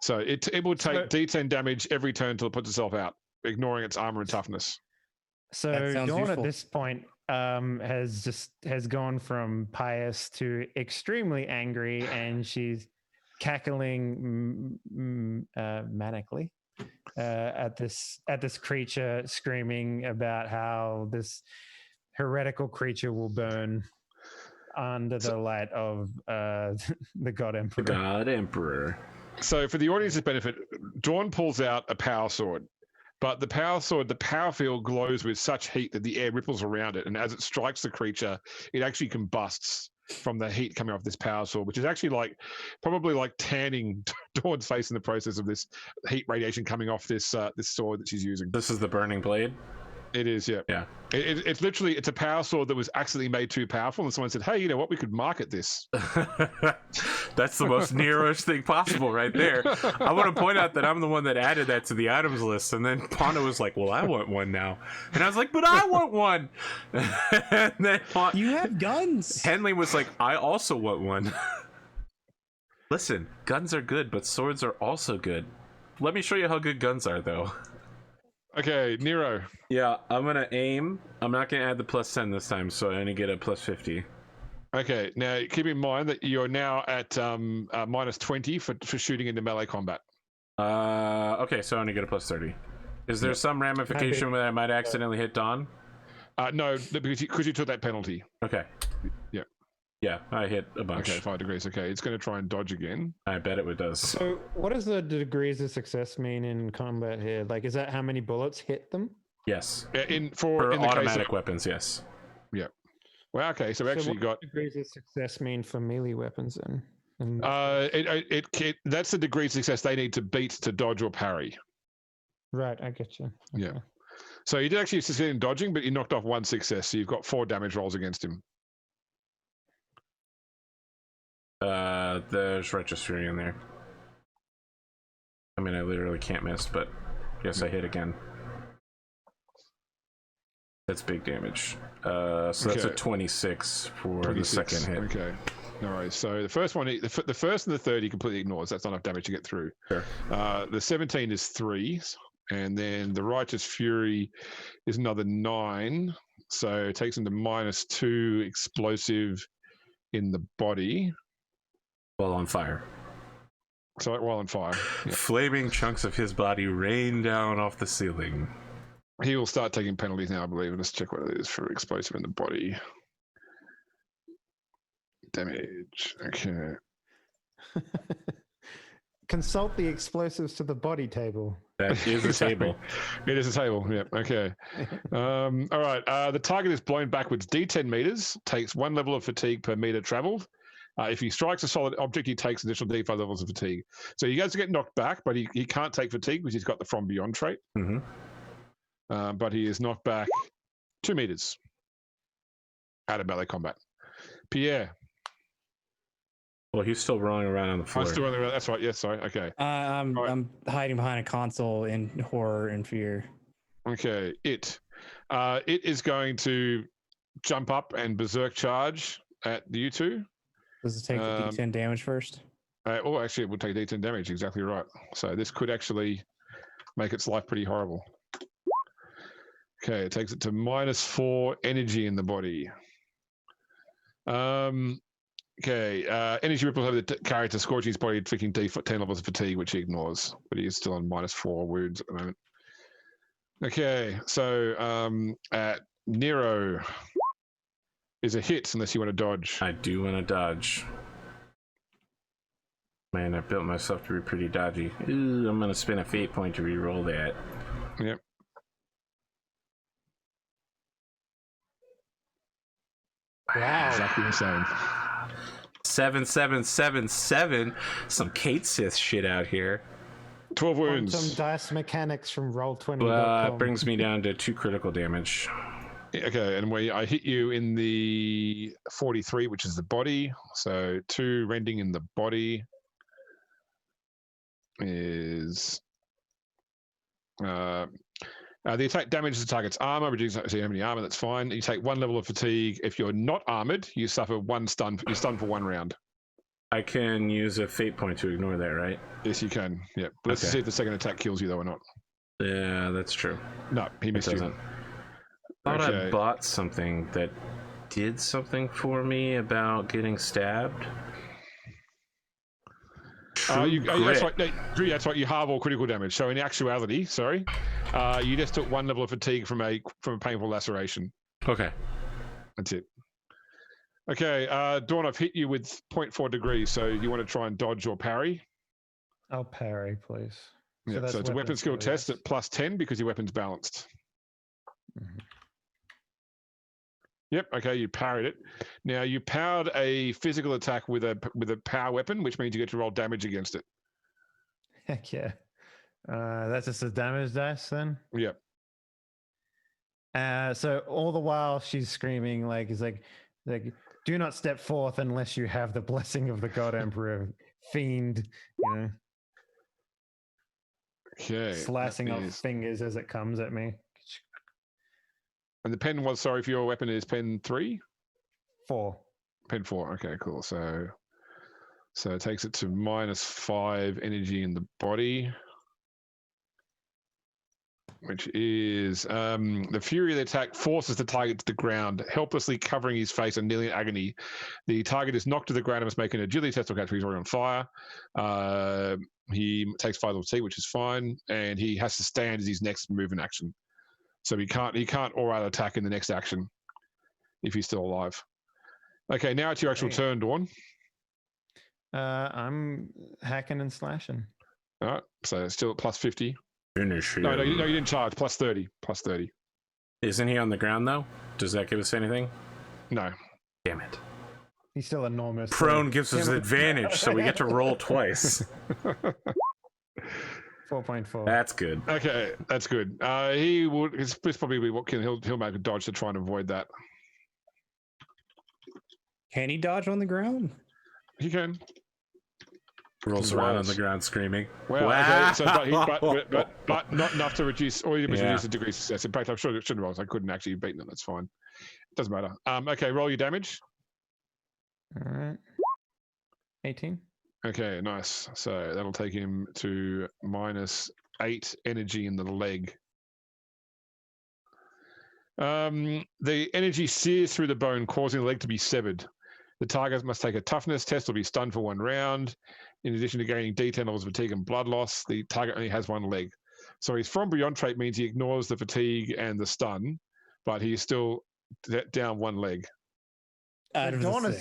So it will take D10 damage every turn until it puts itself out, ignoring its armor and toughness. So Dawn at this point has gone from pious to extremely angry, and she's cackling manically at this creature, screaming about how this heretical creature will burn under the light of the God Emperor. The God Emperor. So for the audience's benefit, Dawn pulls out a power sword. But the power sword, the power field glows with such heat that the air ripples around it. And as it strikes the creature, it actually combusts from the heat coming off this power sword, which is actually probably tanning Dawn's face in the process of this heat radiation coming off this sword that she's using. This is the burning blade? It is, yeah. Yeah. It's literally, it's a power sword that was accidentally made too powerful, and someone said, hey, you know what, we could market this. That's the most Nero-ish thing possible right there. I want to point out that I'm the one that added that to the items list, and then Pano was like, well, I want one now. And I was like, but I want one! And then you have guns! Henley was like, I also want one. Listen, guns are good, but swords are also good. Let me show you how good guns are, though. Okay, Nero. Yeah, I'm going to aim. I'm not going to add the plus 10 this time, so I'm going to get a plus 50. Okay, now keep in mind that you're now at minus 20 for shooting into melee combat. Okay, so I only get a plus 30. Is there some ramification where I might accidentally hit Dawn? No, because you took that penalty. Okay. Yeah. Yeah, I hit a bunch. Okay, 5 degrees. Okay, it's going to try and dodge again. I bet it does. So what does the degrees of success mean in combat here? Like, is that how many bullets hit them? Yes. For in the automatic case of, weapons, yes. Yeah. Well, okay, so we actually got degrees of success mean for melee weapons then? And that's the degree of success they need to beat to dodge or parry. Right, I get you. Okay. Yeah. So you did actually succeed in dodging, but you knocked off 1 success, so you've got 4 damage rolls against him. There's Righteous Fury in there. I mean, I literally can't miss, but yes, I hit again. That's big damage. So that's a 26 for 26. The second hit. Okay. All right. So the first one, the first and the third, he completely ignores. That's not enough damage to get through. Sure. The 17 is 3, and then the Righteous Fury is another 9. So it takes him to -2 explosive in the body. While on fire. So while on fire. Yeah. Flaming chunks of his body rain down off the ceiling. He will start taking penalties now, I believe. Let's check what it is for explosive in the body. Damage. Okay. Consult the explosives to the body table. That is a table. It is a table. Yeah. Okay. All right. The target is blown backwards D10 meters, takes 1 level of fatigue per meter traveled. If he strikes a solid object, he takes additional D5 levels of fatigue. So you guys get knocked back, but he can't take fatigue because he's got the From Beyond trait. Mm-hmm. But he is knocked back 2 meters out of melee combat. Pierre. Well, he's still rolling around on the floor. I'm still rolling around. That's right. Yes, sorry. Okay. I'm hiding behind a console in horror and fear. Okay. It is going to jump up and berserk charge at you two. Does it take the D10 damage first? Actually, it would take D10 damage. Exactly right. So this could actually make its life pretty horrible. Okay, it takes it to -4 energy in the body. Okay, energy ripples over the character, scorching his body, inflicting 10 levels of fatigue, which he ignores, but he is still on -4 wounds at the moment. Okay, so Nero is a hit unless you want to dodge. I do want to dodge. Man, I built myself to be pretty dodgy. Ooh, I'm going to spend a fate point to re-roll that. Yep. Wow. Exactly the same. 7777. Some Kate Sith shit out here. 12 wounds. Quantum dice mechanics from Roll20.com. Well, it brings me down to 2 critical damage. Okay, and I hit you in the 43, which is the body. So 2 rending in the body is the attack damages the target's armor, reduces so you have any armor. That's fine. You take 1 level of fatigue. If you're not armored, you suffer 1 stun. You stun for 1 round. I can use a fate point to ignore that, right? Yes, you can. Yeah. But let's see if the second attack kills you though or not. Yeah, that's true. No, he missed you. I thought I bought something that did something for me about getting stabbed. That's right. You halve all critical damage. So in actuality, you just took 1 level of fatigue from a painful laceration. Okay. That's it. Okay, Dawn, I've hit you with 0.4 degrees, so you want to try and dodge or parry? I'll parry, please. Yeah, so it's a weapon skill test at plus 10 because your weapon's balanced. Mm-hmm. Yep. Okay, you parried it. Now you powered a physical attack with a power weapon, which means you get to roll damage against it. Heck yeah. That's just a damage dice then. Yep. So all the while she's screaming like, do not step forth unless you have the blessing of the God Emperor, fiend. You know. Okay. Slicing off fingers as it comes at me. And the pen was, sorry, for your weapon is pen 3? 4. Pen 4. Okay, cool. So it takes it to -5 energy in the body, which is the fury of the attack forces the target to the ground, helplessly covering his face and nearly in agony. The target is knocked to the ground and must make an agility test or catch. He's already on fire. He takes 5 level T, which is fine, and he has to stand as his next move in action. So he can't all-out attack in the next action if he's still alive. Okay, now it's your actual turn, Dawn. I'm hacking and slashing. All right, so it's still at plus 50. Finish him. No, you didn't charge. Plus 30. Plus 30. Isn't he on the ground though? Does that give us anything? No. Damn it. He's still enormous. Prone gives us advantage, so we get to roll twice. 4.4. That's good. Okay, that's good. It's probably what he'll make a dodge to try and avoid that. Can he dodge on the ground? He can. Rolls around on the ground screaming. Well, wow. Okay, so, but not enough to reduce, or you reduce the degree of success. In fact, I'm sure it shouldn't roll. I couldn't actually beat them. That's fine. Doesn't matter. Okay, roll your damage. All right. 18. Okay, nice. So that'll take him to -8 energy in the leg. The energy sears through the bone, causing the leg to be severed. The target must take a toughness test or be stunned for 1 round. In addition to gaining D10 levels of fatigue and blood loss, the target only has 1 leg. So his from beyond trait means he ignores the fatigue and the stun, but he is still down 1 leg. Dawn is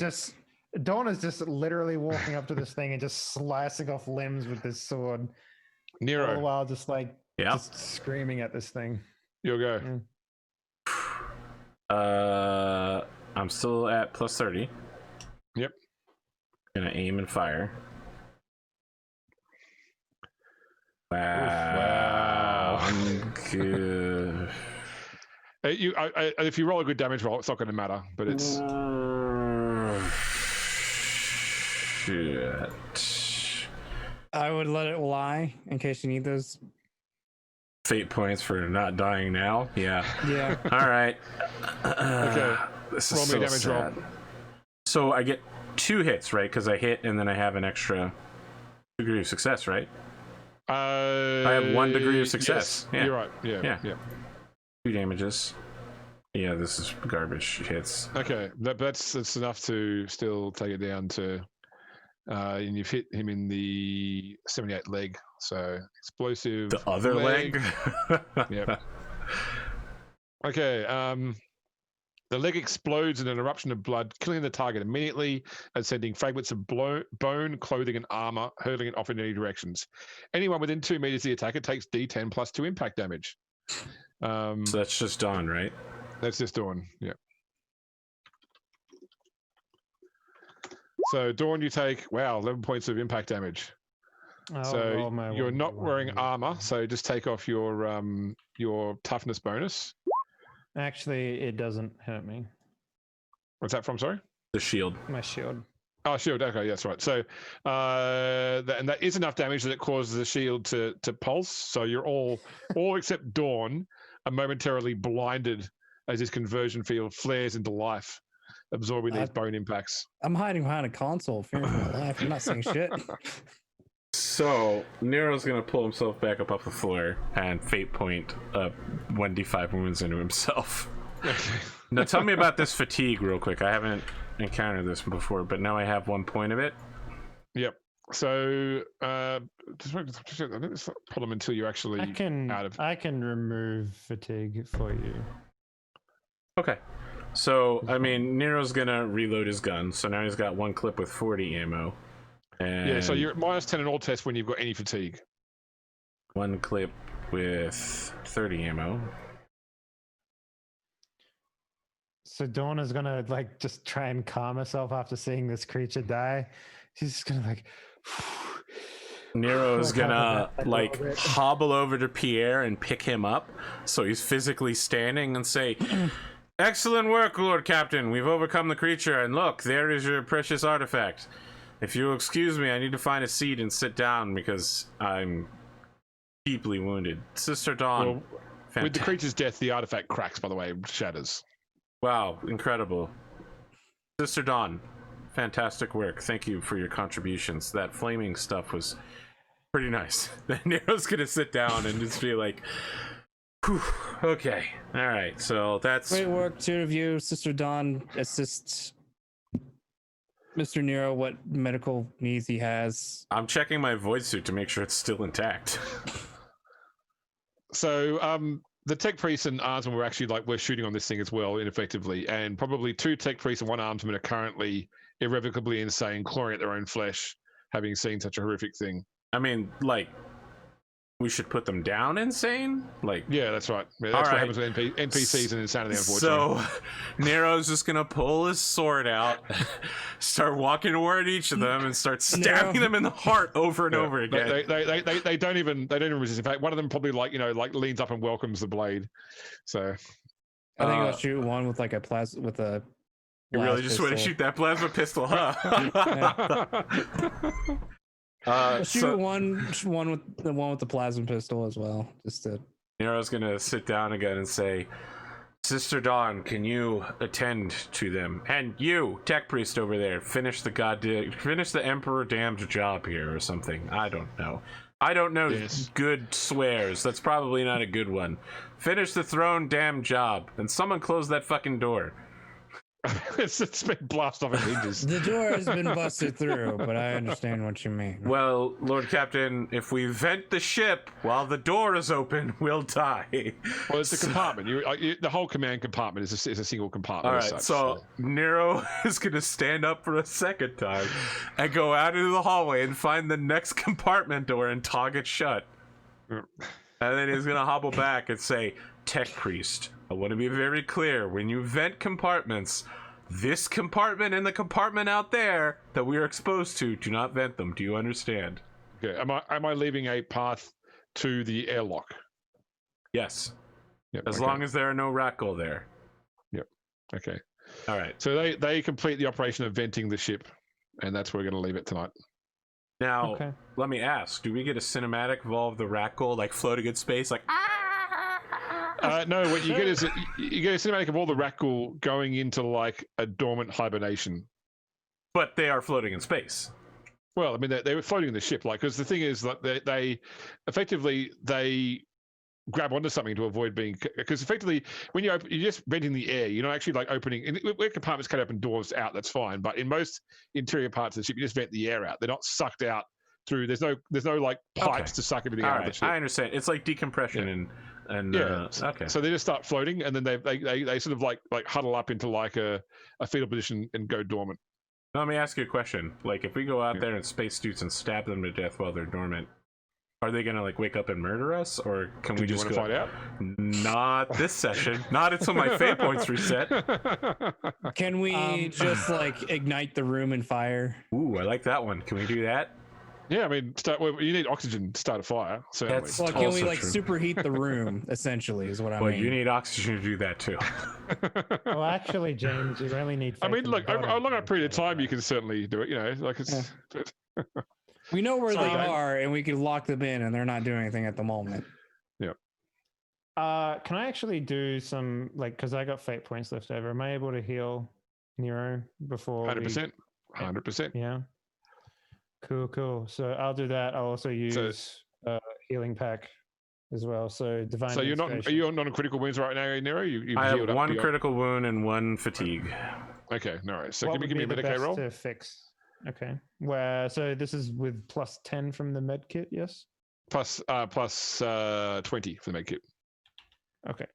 just literally walking up to this thing and just slicing off limbs with this sword. Nero. All the while just screaming at this thing. You'll go. I'm still at plus 30. Yep. Gonna aim and fire. Wow. I'm good. If you roll a good damage roll, it's not going to matter, but it's... Shit. I would let it lie in case you need those. Fate points for not dying now? Yeah. Yeah. All right. Okay. This Roll is me so damage sad. roll. So I get 2 hits, right? Because I hit and then I have an extra degree of success, right? I have 1 degree of success. Yes, yeah. You're right. Yeah. 2 damages. Yeah, this is garbage hits. Okay, that's enough to still take it down to, and you've hit him in the 78 leg. So explosive. The other leg? Yep. Okay. The leg explodes in an eruption of blood, killing the target immediately and sending fragments of bone, clothing, and armor hurtling it off in any directions. Anyone within 2 meters of the attacker takes D10 plus 2 impact damage. So that's just Dawn, right? That's just Dawn, yeah. So Dawn, you take 11 points of impact damage. So you're not wearing armor, so just take off your toughness bonus. Actually, it doesn't hurt me. What's that from? Sorry, The shield. My shield. Oh, shield. Okay, that's right. So, and that is enough damage that it causes the shield to pulse. So you're all except Dawn are momentarily blinded as this conversion field flares into life, absorbing these bone impacts. I'm hiding behind a console, fearing for my life. I'm not saying shit. So Nero's gonna pull himself back up off the floor and fate point 1d5 wounds into himself. Okay. Now tell me about this fatigue real quick. I haven't encountered this before, but now I have 1 point of it. Yep. So I think it's not a problem until you're actually I can remove fatigue for you. Okay. So I mean, Nero's gonna reload his gun, so now he's got 1 clip with 40 ammo. And yeah, so you're at -10 in all tests when you've got any fatigue. 1 clip with 30 ammo. So Dawn is gonna like just try and calm herself after seeing this creature die. She's just gonna like. Nero's gonna like hobble over to Pierre and pick him up, so he's physically standing, and say, "Excellent work, Lord Captain. We've overcome the creature, and look, there is your precious artifact. If you'll excuse me, I need to find a seat and sit down because I'm deeply wounded." Sister Dawn. Well, with the creature's death, the artifact cracks. By the way, shatters. Wow, incredible. Sister Dawn, fantastic work. Thank you for your contributions. That flaming stuff was pretty nice. Then Nero's gonna sit down and just be like, whew, okay, all right, so that's... Great work, two of you. Sister Dawn assists Mr. Nero what medical needs he has. I'm checking my void suit to make sure it's still intact. So, the tech priest and armsman were actually we're shooting on this thing as well, ineffectively, and probably 2 tech priests and 1 armsman are currently irrevocably insane, clawing at their own flesh, having seen such a horrific thing. I mean, we should put them down insane? Yeah, that's right. Yeah, that's what happens with NPCs and insanity, unfortunately. So, Nero's just gonna pull his sword out, start walking toward each of them, and start stabbing them in the heart over and over again. They don't even resist. In fact, one of them probably leans up and welcomes the blade. So, I think I'll shoot one with a You really just want to shoot that plasma pistol, huh? Shoot one with the plasma pistol as well. Just to. Nero's gonna sit down again and say, "Sister Dawn, can you attend to them? And you, tech priest over there, finish the Emperor damned job here or something. I don't know. Yes. Good swears. That's probably not a good one. Finish the throne damn job, and someone close that fucking door." It's been blasted off in hinges. The door has been busted through, but I understand what you mean. Well, Lord Captain, if we vent the ship while the door is open, we'll die. Well, it's a compartment. The whole command compartment is a single compartment. All right, so Nero is going to stand up for a second time and go out into the hallway and find the next compartment door and tog it shut. And then he's going to hobble back and say, "Tech priest, I want to be very clear. When you vent compartments, this compartment and the compartment out there that we are exposed to, do not vent them. Do you understand?" Okay. Am I leaving a path to the airlock? Yes. Yep, as long as there are no Rackle there. Yep. Okay. All right. So they complete the operation of venting the ship, and that's where we're going to leave it tonight. Now, let me ask, do we get a cinematic of all of the Rackle, floating in space, No, what you get is you get a cinematic of all the Rackle going into a dormant hibernation. But they are floating in space. Well, I mean, they were floating in the ship, because the thing is that they effectively grab onto something to avoid being, because effectively when you're just venting the air, you're not actually opening. Where compartments can open doors out, that's fine. But in most interior parts of the ship, you just vent the air out. They're not sucked out through. There's no pipes to suck everything out of the ship. I understand. It's like decompression and okay. So they just start floating, and then they sort of huddle up into a fetal position and go dormant. Now, let me ask you a question. If we go out there in spacesuits and stab them to death while they're dormant, are they gonna wake up and murder us, or can we just find out? Not this session. Not until my fate points reset. Can we just ignite the room in fire? Ooh, I like that one. Can we do that? Yeah, I mean, you need oxygen to start a fire. Certainly. That's Well, can we also like true. superheat the room? Essentially, is what I Well, mean. you need oxygen to do that too. Well, actually, James, you really need. I mean, faith in look, the over a goddess longer to period of start a time, you fire. can certainly do it. You know, like it's. We know where Sorry, they Dave. are, and we can lock them in, and they're not doing anything at the moment. Can I actually do some because I got fate points left over? Am I able to heal Nero before? 100%. 100%. Yeah. Cool. So I'll do that. I'll also use healing pack as well. So divine. So are you on critical wounds right now, Nero? You've I have healed up one beyond- critical wound and one fatigue. Okay, no worries. So What give me a would be the Medicaid best roll. to fix? Okay. So this is with plus 10 from the med kit, yes? Plus 20 for the med kit. Okay.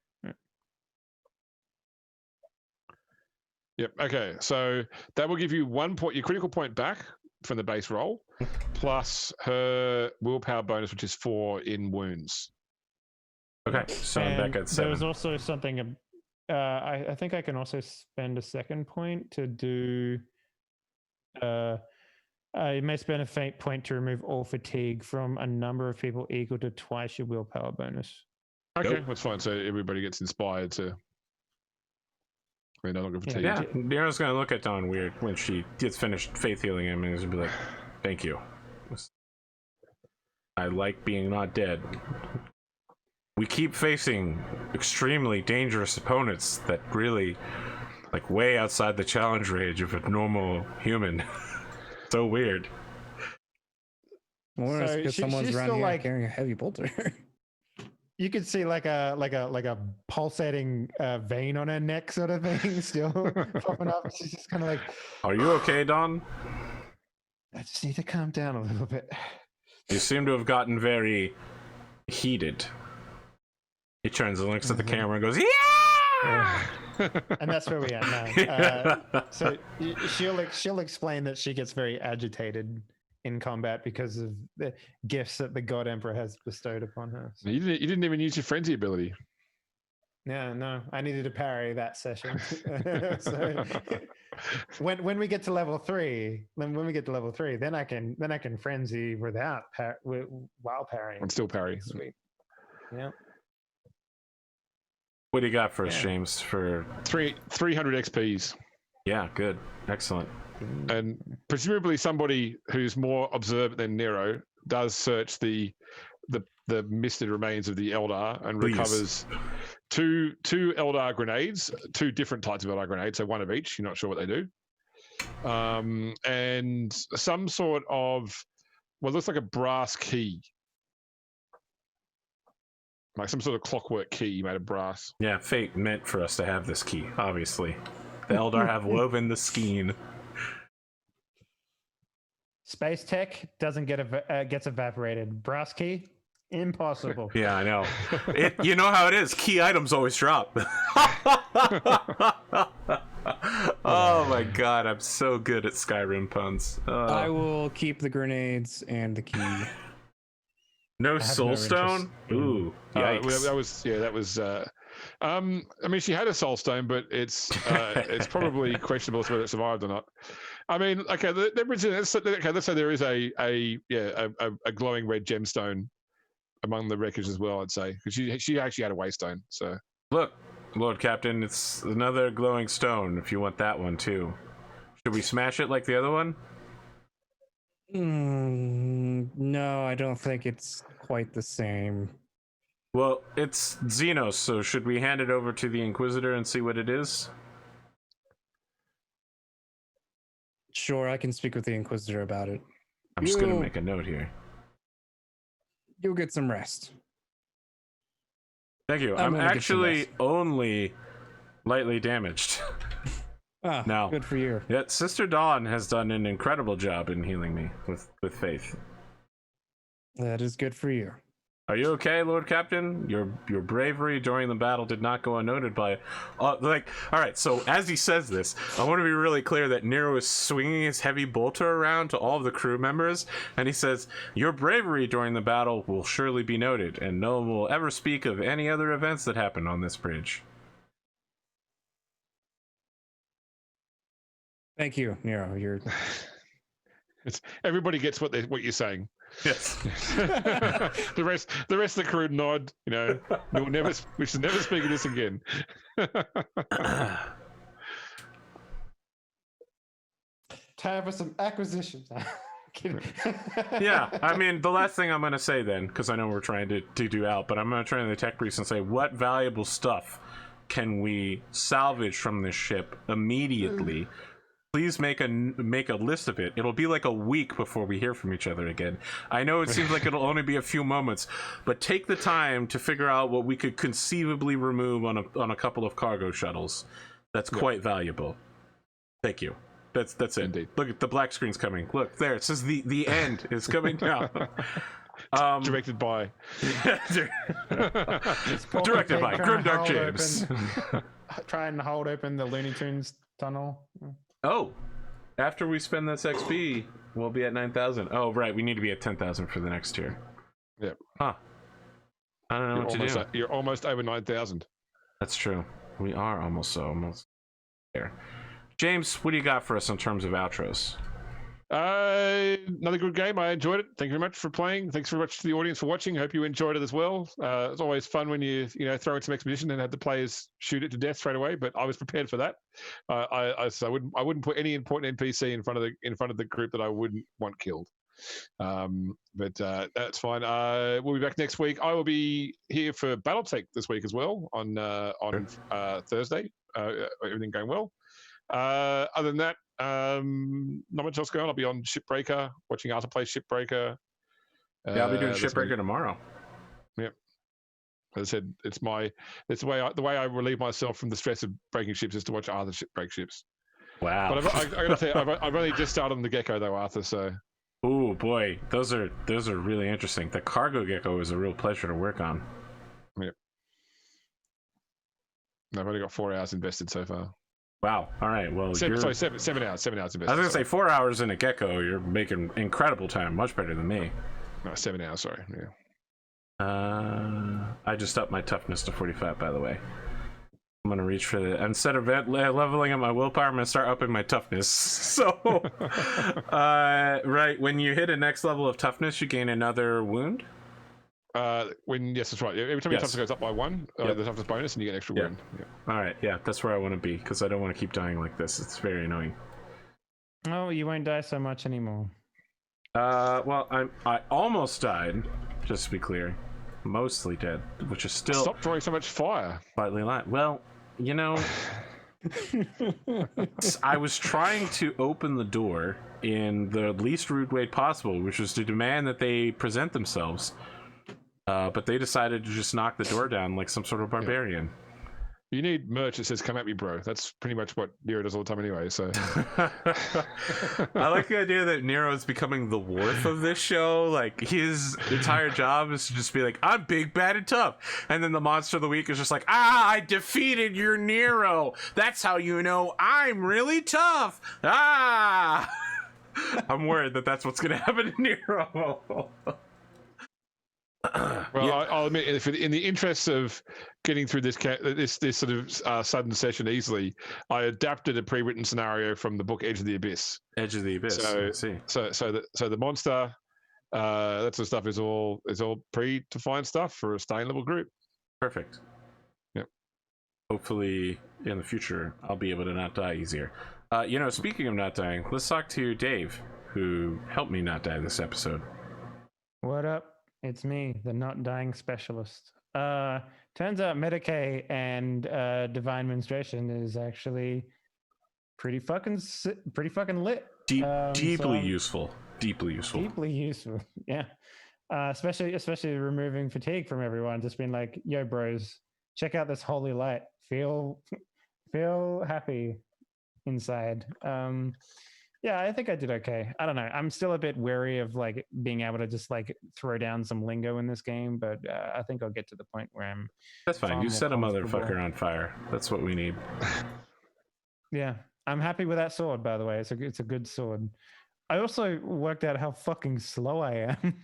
Yep. Okay. So that will give you 1 point, your critical point back from the base roll, plus her willpower bonus, which is 4 in wounds. Okay, so I'm back at 7. There's also something. I think I can also spend a second point to do. You may spend a fate point to remove all fatigue from a number of people equal to twice your willpower bonus. Okay, Nope. that's fine. So everybody gets inspired to. I mean, no longer fatigued. Yeah, Nero's gonna look at Dawn weird when she gets finished faith healing him, and he's gonna be like, "Thank you. I like being not dead. We keep facing extremely dangerous opponents that really, like, way outside the challenge range of a normal human. So weird." Or So because she's someone's around still, here carrying a heavy bolter. You could see like a pulsating vein on her neck, sort of thing, still popping up. She's just kind of like, Are you okay, Dawn? I just need to calm down a little bit. You seem to have gotten very heated. He turns and looks at the camera and goes, "Yeah!" And that's where we are now. So she'll explain that she gets very agitated in combat because of the gifts that the God Emperor has bestowed upon her. So, You didn't even use your frenzy ability. no, I needed to parry that session. So when we get to level 3, then I can frenzy without while parrying. And still parry. Sweet. Yeah. What do you got for us, Yeah. James? For 300 XPs. yeah, good, excellent. And presumably somebody who's more observant than Nero does search the misted remains of the Eldar and Please. recovers two Eldar grenades, 2 different types of Eldar grenades, so 1 of each. You're not sure what they do. And some sort of, well, it looks like a brass key. Like some sort of clockwork key made of brass. Yeah, fate meant for us to have this key, obviously. The Eldar have woven the skein. Space tech doesn't gets evaporated. Brass key, impossible. Yeah, I know. You know how it is. Key items always drop. Oh my god, I'm so good at Skyrim puns. I will keep the grenades and the key. No have soul no stone? interest in- Ooh, yikes. Well, that was. I mean, she had a soul stone, but it's probably questionable as to whether it survived or not. I mean, okay, let's say there is a glowing red gemstone among the wreckage as well. I'd say because she actually had a waystone. So Look, Lord Captain, it's another glowing stone if you want that one too. Should we smash it like the other one? No, I don't think it's quite the same. Well, it's Xenos, so should we hand it over to the Inquisitor and see what it is? Sure, I can speak with the Inquisitor about it. I'm just gonna You- make a note here. You'll get some rest. Thank you. I'm I'm gonna get some actually rest. only lightly damaged. Ah, No. good for you. Yet Sister Dawn has done an incredible job in healing me with faith. That is good for you. Are you okay, Lord Captain? Your bravery during the battle did not go unnoted by... all right, so as he says this, I want to be really clear that Nero is swinging his heavy bolter around to all of the crew members, and he says, your bravery during the battle will surely be noted, and no one will ever speak of any other events that happened on this bridge. Thank you, Nero. You're It's everybody gets what you're saying. Yes. the rest of the crew nod. We should never speak of this again. Time for some acquisitions. Yeah, I mean, the last thing I'm going to say then, because I know we're trying to do out, but I'm going to turn to the tech briefs and say, what valuable stuff can we salvage from this ship immediately? Please make a list of it. It'll be like a week before we hear from each other again. I know it seems like it'll only be a few moments, but take the time to figure out what we could conceivably remove on a couple of cargo shuttles. That's quite valuable. Thank you. That's it. Indeed. Look at the black screen's coming. Look there. It says the end is coming down. Directed by. Directed by Grimdark James. Try and hold open the Looney Tunes tunnel. Oh, after we spend this XP, we'll be at 9,000. Oh, right. We need to be at 10,000 for the next tier. Yep. Huh. I don't know what to do. You're almost over 9,000. That's true. We are almost there. James, what do you got for us in terms of outros? Another good game. I enjoyed it. Thank you very much for playing. Thanks very much to the audience for watching. Hope you enjoyed it as well. It's always fun when you throw in some exposition and have the players shoot it to death straight away. But I was prepared for that. I wouldn't put any important NPC in front of the group that I wouldn't want killed. But that's fine. We'll be back next week. I will be here for BattleTech this week as well on Thursday. Everything going well. Other than that, not much else going on. I'll be on Shipbreaker, watching Arthur play Shipbreaker. I'll be doing Shipbreaker tomorrow. Yep. As I said, it's the way I relieve myself from the stress of breaking ships is to watch Arthur break ships. Wow. But I got to say, I've only just started on the Gecko though, Arthur. So. Oh boy, those are really interesting. The Cargo Gecko is a real pleasure to work on. Yep. I've only got 4 hours invested so far. Wow. All right. Well, 7 hours. 7 hours invested. I was gonna say 4 hours in a Gecko. You're making incredible time. Much better than me. No, 7 hours. Sorry. Yeah. I just upped my toughness to 45. By the way, I'm gonna reach for the instead of leveling up my willpower, I'm gonna start upping my toughness. So, right when you hit a next level of toughness, you gain another wound. Yes, that's right. Every time your toughness goes up by 1, the toughness bonus, and you get an extra wound. Yeah. All right, that's where I want to be because I don't want to keep dying like this. It's very annoying. Oh, you won't die so much anymore. Well, I almost died. Just to be clear, mostly dead, which is still stop drawing so much fire. Slightly light. Well, I was trying to open the door in the least rude way possible, which was to demand that they present themselves. But they decided to just knock the door down like some sort of barbarian. You need merch that says "Come at me, bro." That's pretty much what Nero does all the time anyway. So I like the idea that Nero is becoming the Worf of this show. Like his entire job is to just be like, "I'm big, bad, and tough," and then the monster of the week is just like, I defeated your Nero. That's how you know I'm really tough." I'm worried that that's what's going to happen to Nero. Well, I'll admit, if in the interests of getting through this sort of sudden session easily, I adapted a pre-written scenario from the book Edge of the Abyss. Edge of the Abyss. So, I see. So the monster, that sort of stuff is all pre-defined stuff for a staying level group. Perfect. Yep. Hopefully, in the future, I'll be able to not die easier. Speaking of not dying, let's talk to Dave, who helped me not die this episode. What up? It's me, the not dying specialist. Turns out Medicaid and Divine Menstruation is actually pretty fucking lit. Deeply useful. Deeply useful. Yeah. Especially removing fatigue from everyone. Just being like, yo, bros, check out this holy light. Feel happy inside. Yeah, I think I did okay. I don't know. I'm still a bit wary of like being able to just like throw down some lingo in this game, but I think I'll get to the point where I'm. That's fine. You set a motherfucker on fire. That's what we need. Yeah, I'm happy with that sword. By the way, it's a good sword. I also worked out how fucking slow I am.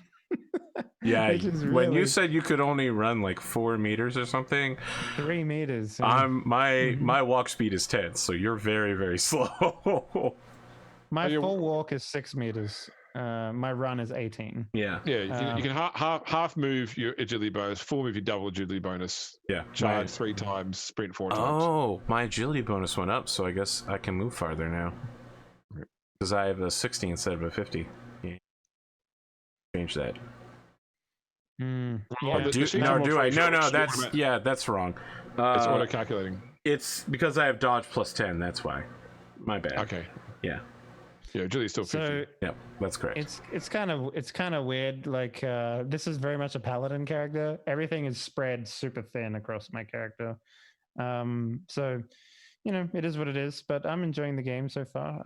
Yeah, when you said you could only run like 4 meters or something, 3 meters. My walk speed is 10, so you're very, very slow. My full walk is 6 meters. My run is 18. Yeah. Yeah, you can half move your agility bonus, full move your double agility bonus. Yeah. Charge 3 times, sprint 4 times. Oh, my agility bonus went up, so I guess I can move farther now. Because I have a 60 instead of a 50. Yeah. Change that. Yeah. Do I? No, that's wrong. It's auto calculating. It's because I have dodge plus 10. That's why. My bad. Okay. Yeah. Yeah, agility's still 50. So Yep, that's correct. it's kind of weird. Like this is very much a paladin character. Everything is spread super thin across my character. So it is what it is. But I'm enjoying the game so far.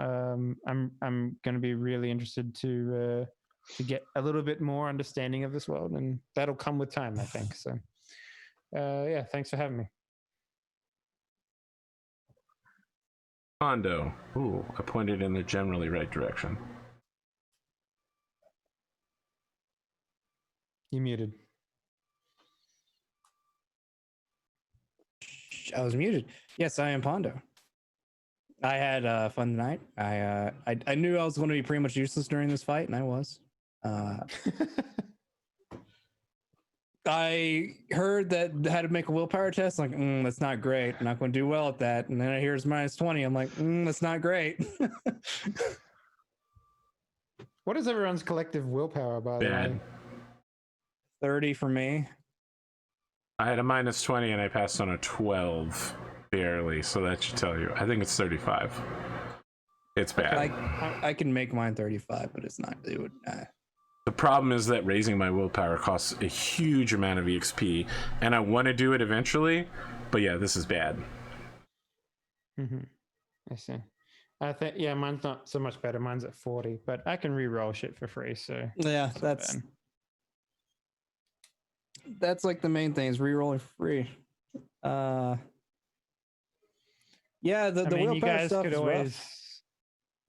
I'm going to be really interested to get a little bit more understanding of this world, and that'll come with time, I think. So yeah, thanks for having me. Mondo. Ooh, I pointed in the generally right direction. You muted. I was muted. Yes, I am Pondo. I had fun tonight. I knew I was going to be pretty much useless during this fight, and I was. I heard that I had to make a willpower test. Like, that's not great. I'm not going to do well at that. And then I hear it's -20. I'm like, that's not great. What is everyone's collective willpower, by the way? 30 for me. I had a -20 and I passed on a 12 barely, so that should tell you. I think it's 35. It's bad. I can make mine 35, but it's not. It would. The problem is that raising my willpower costs a huge amount of EXP, and I want to do it eventually, but yeah, this is bad. I see. I think mine's not so much better. Mine's at 40, but I can re-roll shit for free. So yeah, that's like the main thing is re-rolling for free. Yeah, the willpower stuff is rough.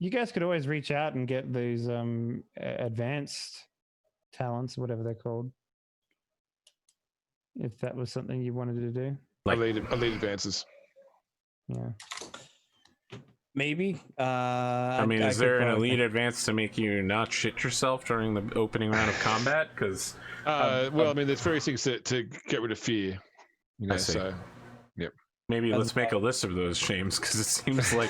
You guys could always reach out and get these advanced talents, whatever they're called, if that was something you wanted to do. Like elite advances. Yeah. Maybe. Is there an elite advance to make you not shit yourself during the opening round of combat? Because there's various things to get rid of fear. I see. So, yep. Maybe let's make a list of those shames, because it seems like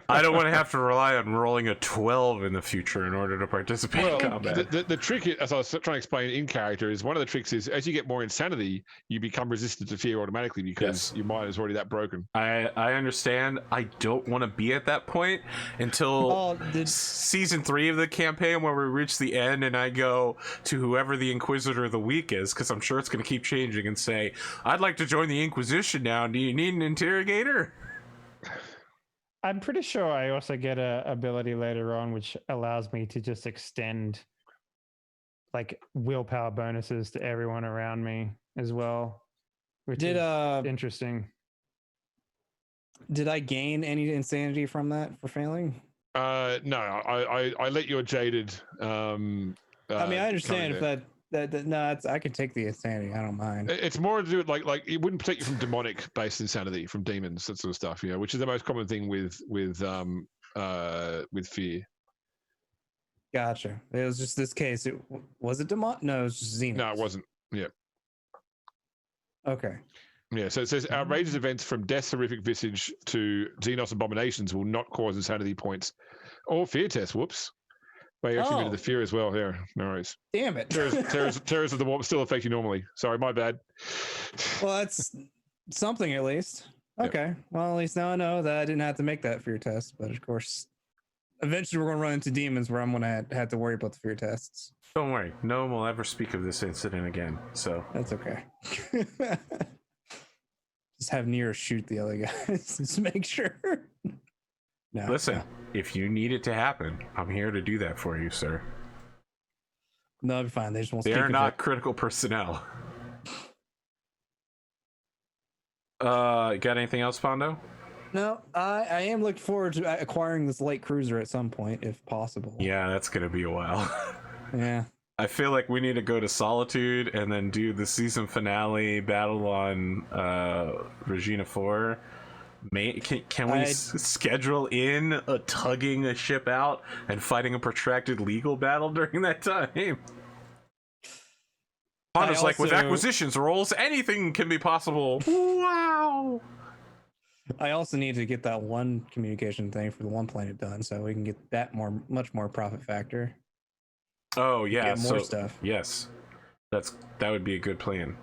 I don't want to have to rely on rolling a 12 in the future in order to participate in combat. The trick, as I was trying to explain in character, is one of the tricks is as you get more insanity, you become resistant to fear automatically because your mind is already that broken. I understand. I don't want to be at that point until season 3 of the campaign, where we reach the end and I go to whoever the Inquisitor of the Week is, because I'm sure it's going to keep changing, and say, I'd like to join the Inquisition now. Do you need an interrogator? I'm pretty sure I also get a ability later on which allows me to just extend like willpower bonuses to everyone around me as well, which is interesting. Did I gain any insanity from that for failing? No, I let your jaded. I understand if that I can take the insanity. I don't mind. It's more to do with like it wouldn't protect you from demonic based insanity, from demons, that sort of stuff. Yeah, which is the most common thing with fear. Gotcha. It was just this case. Was it demon? No, it was just Xenos. No, it wasn't. Yeah. Okay. Yeah, so it says outrageous events from Death's horrific visage to Xenos abominations will not cause insanity points or fear tests. Whoops. But you actually the fear as well here. No worries. Damn it. Terrors of the warp still affect you normally. Sorry, my bad. Well, that's something at least. Okay. Yep. Well, at least now I know that I didn't have to make that fear test. But of course, eventually we're going to run into demons where I'm going to have to worry about the fear tests. Don't worry. No one will ever speak of this incident again. So that's okay. Just have Nero shoot the other guys. Just make sure. No, listen, if you need it to happen, I'm here to do that for you, sir. No, it'll be fine. They just won't. They're not critical personnel. Got anything else, Pondo? No, I am looking forward to acquiring this light cruiser at some point, if possible. Yeah, that's gonna be a while. Yeah. I feel like we need to go to Solitude and then do the season finale battle on Regina 4 Can we schedule in tugging a ship out and fighting a protracted legal battle during that time? Honda's like, with acquisitions rolls, anything can be possible. Wow. I also need to get that one communication thing for the one planet done, so we can get that much more profit factor. Oh yeah, get more stuff. Yes, that would be a good plan,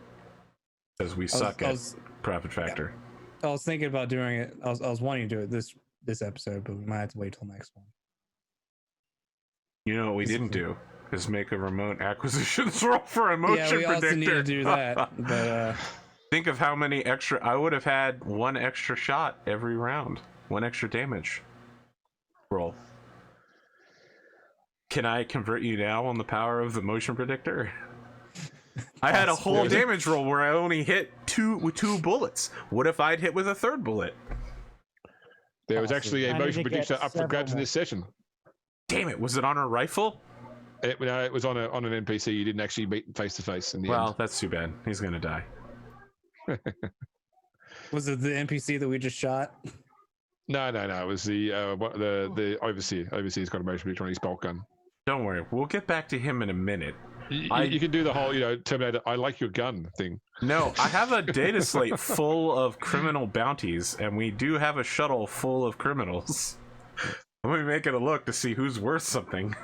because we suck at profit factor. Yeah. I was thinking about doing it. I was wanting to do it this episode, but we might have to wait till next one. You know what we didn't do is make a remote acquisitions roll for a motion predictor. Yeah, we also need to do that. But think of how many extra. I would have had one extra shot every round, one extra damage roll. Can I convert you now on the power of the motion predictor? I had a whole damage roll where I only hit with two bullets. What if I'd hit with a third bullet? There was actually a motion predictor up for grabs in this session. Damn it! Was it on a rifle? It was on an NPC. You didn't actually meet face to face in the end. Well, that's too bad. He's gonna die. Was it the NPC that we just shot? No. It was the overseer. Overseer's got a motion predictor on his bolt gun. Don't worry. We'll get back to him in a minute. You can do the whole, Terminator, I like your gun thing. No, I have a data slate full of criminal bounties, and we do have a shuttle full of criminals. Let me make it a look to see who's worth something.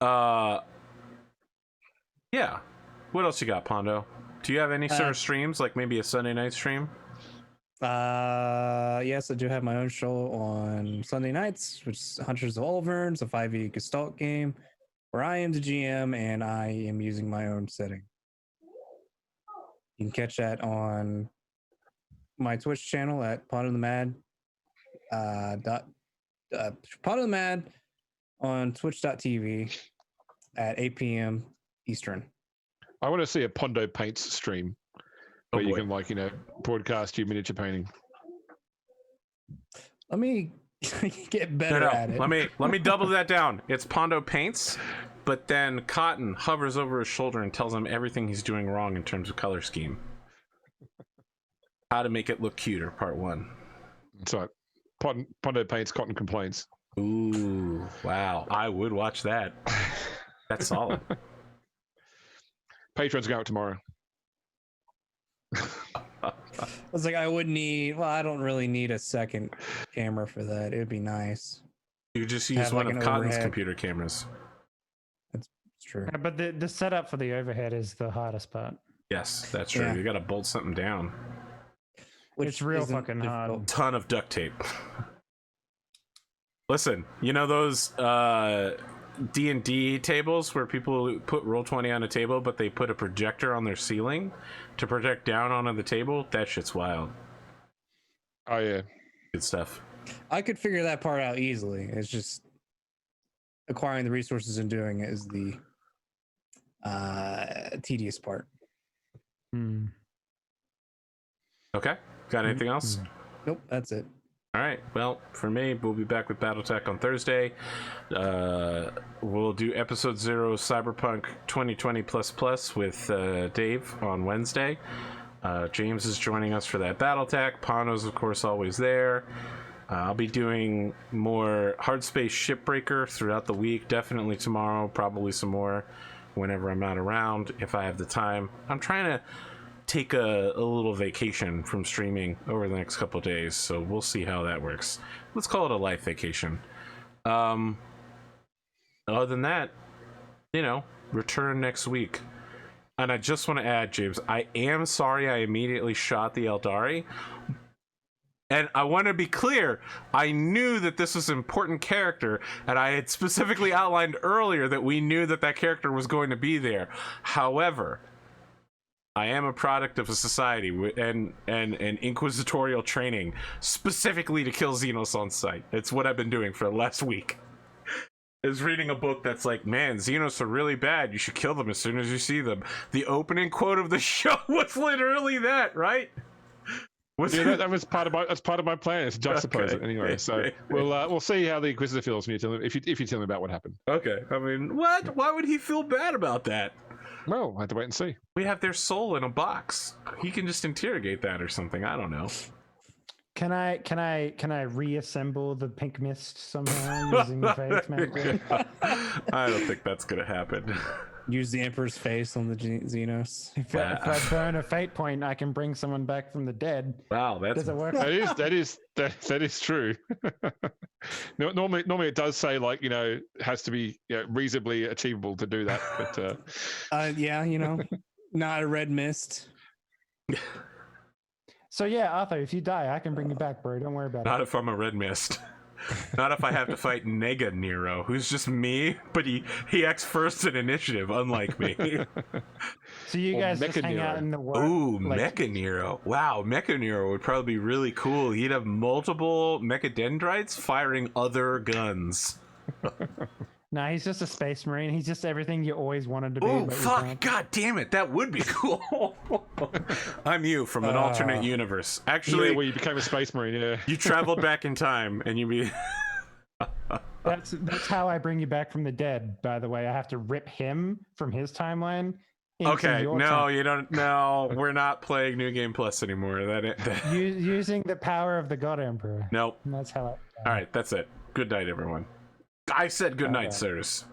Yeah. What else you got, Pondo? Do you have any sort of streams, like maybe a Sunday night stream? Yes, I do have my own show on Sunday nights, which is Hunters of Olverns, a 5e Gestalt game, where I am the GM and I am using my own setting. You can catch that on my Twitch channel at Pot of the Mad. Pot of the Mad on twitch.tv at 8 p.m. Eastern. I want to see a Pondo Paints stream where you can, broadcast your miniature painting. Let me get better at it. Let me double that down. It's Pondo Paints, but then Cotton hovers over his shoulder and tells him everything he's doing wrong in terms of color scheme. How to make it look cuter, part 1. That's right. Pondo Paints, Cotton Complains. Ooh, wow. I would watch that. That's solid. Patrons go out tomorrow. I was like, I don't really need a second camera for that. It'd be nice. You just use one of Cotton's computer cameras. That's true. Yeah, but the setup for the overhead is the hardest part. Yes, that's true. Yeah. You got to bolt something down. It's real fucking hard. Ton of duct tape. Listen, you know those D&D tables where people put Roll20 on a table, but they put a projector on their ceiling to project down onto the table? That shit's wild. Oh, yeah. Good stuff. I could figure that part out easily. It's just acquiring the resources and doing it is the tedious part. Okay. Got anything else? Nope, that's it. All right. Well, for me, we'll be back with BattleTech on Thursday. We'll do episode 0 Cyberpunk 2020++ with Dave on Wednesday. James is joining us for that BattleTech. Pano's, of course, always there. I'll be doing more Hardspace Shipbreaker throughout the week. Definitely tomorrow. Probably some more whenever I'm not around, if I have the time. I'm trying to take a little vacation from streaming over the next couple of days, so we'll see how that works. Let's call it a life vacation. Other than that, return next week. And I just want to add, James, I am sorry I immediately shot the Eldari. And I want to be clear, I knew that this was an important character, and I had specifically outlined earlier that we knew that character was going to be there. However, I am a product of a society and inquisitorial training specifically to kill Xenos on sight. It's what I've been doing for the last week. I was reading a book that's like, man, Xenos are really bad. You should kill them as soon as you see them. The opening quote of the show was literally that, right? That was part of my plan. It's to juxtapose it anyway. So we'll see how the Inquisitor feels when you tell him if you tell him about what happened. Okay. I mean, what? Why would he feel bad about that? Well, I have to wait and see. We have their soul in a box. He can just interrogate that or something. I don't know. Can I reassemble the pink mist somehow using the faith magic? I don't think that's gonna happen. Use the Emperor's face on the Xenos. If I burn a fate point, I can bring someone back from the dead. Wow, that's Does it work? That is true. Normally it does say like has to be reasonably achievable to do that, but yeah, not a red mist. So yeah, Arthur, if you die, I can bring you back, bro. Don't worry about not it. if I'm a red mist. Not if I have to fight Nega Nero, who's just me, but he acts first in initiative, unlike me. So you guys just hang out in the world. Ooh, Mecha Nero. Wow, Mecha Nero would probably be really cool. He'd have multiple mecha dendrites firing other guns. Nah, he's just a space marine. He's just everything you always wanted to be. Oh, but you fuck. can't. God damn it. That would be cool. I'm you from an alternate universe. Actually, where you became a space marine, yeah. You traveled back in time and you be... That's how I bring you back from the dead, by the way. I have to rip him from his timeline. Okay, no, you don't. No, we're not playing New Game Plus anymore. Using the power of the God Emperor. Nope. And that's how I... All right, that's it. Good night, everyone. I said good night, sirs.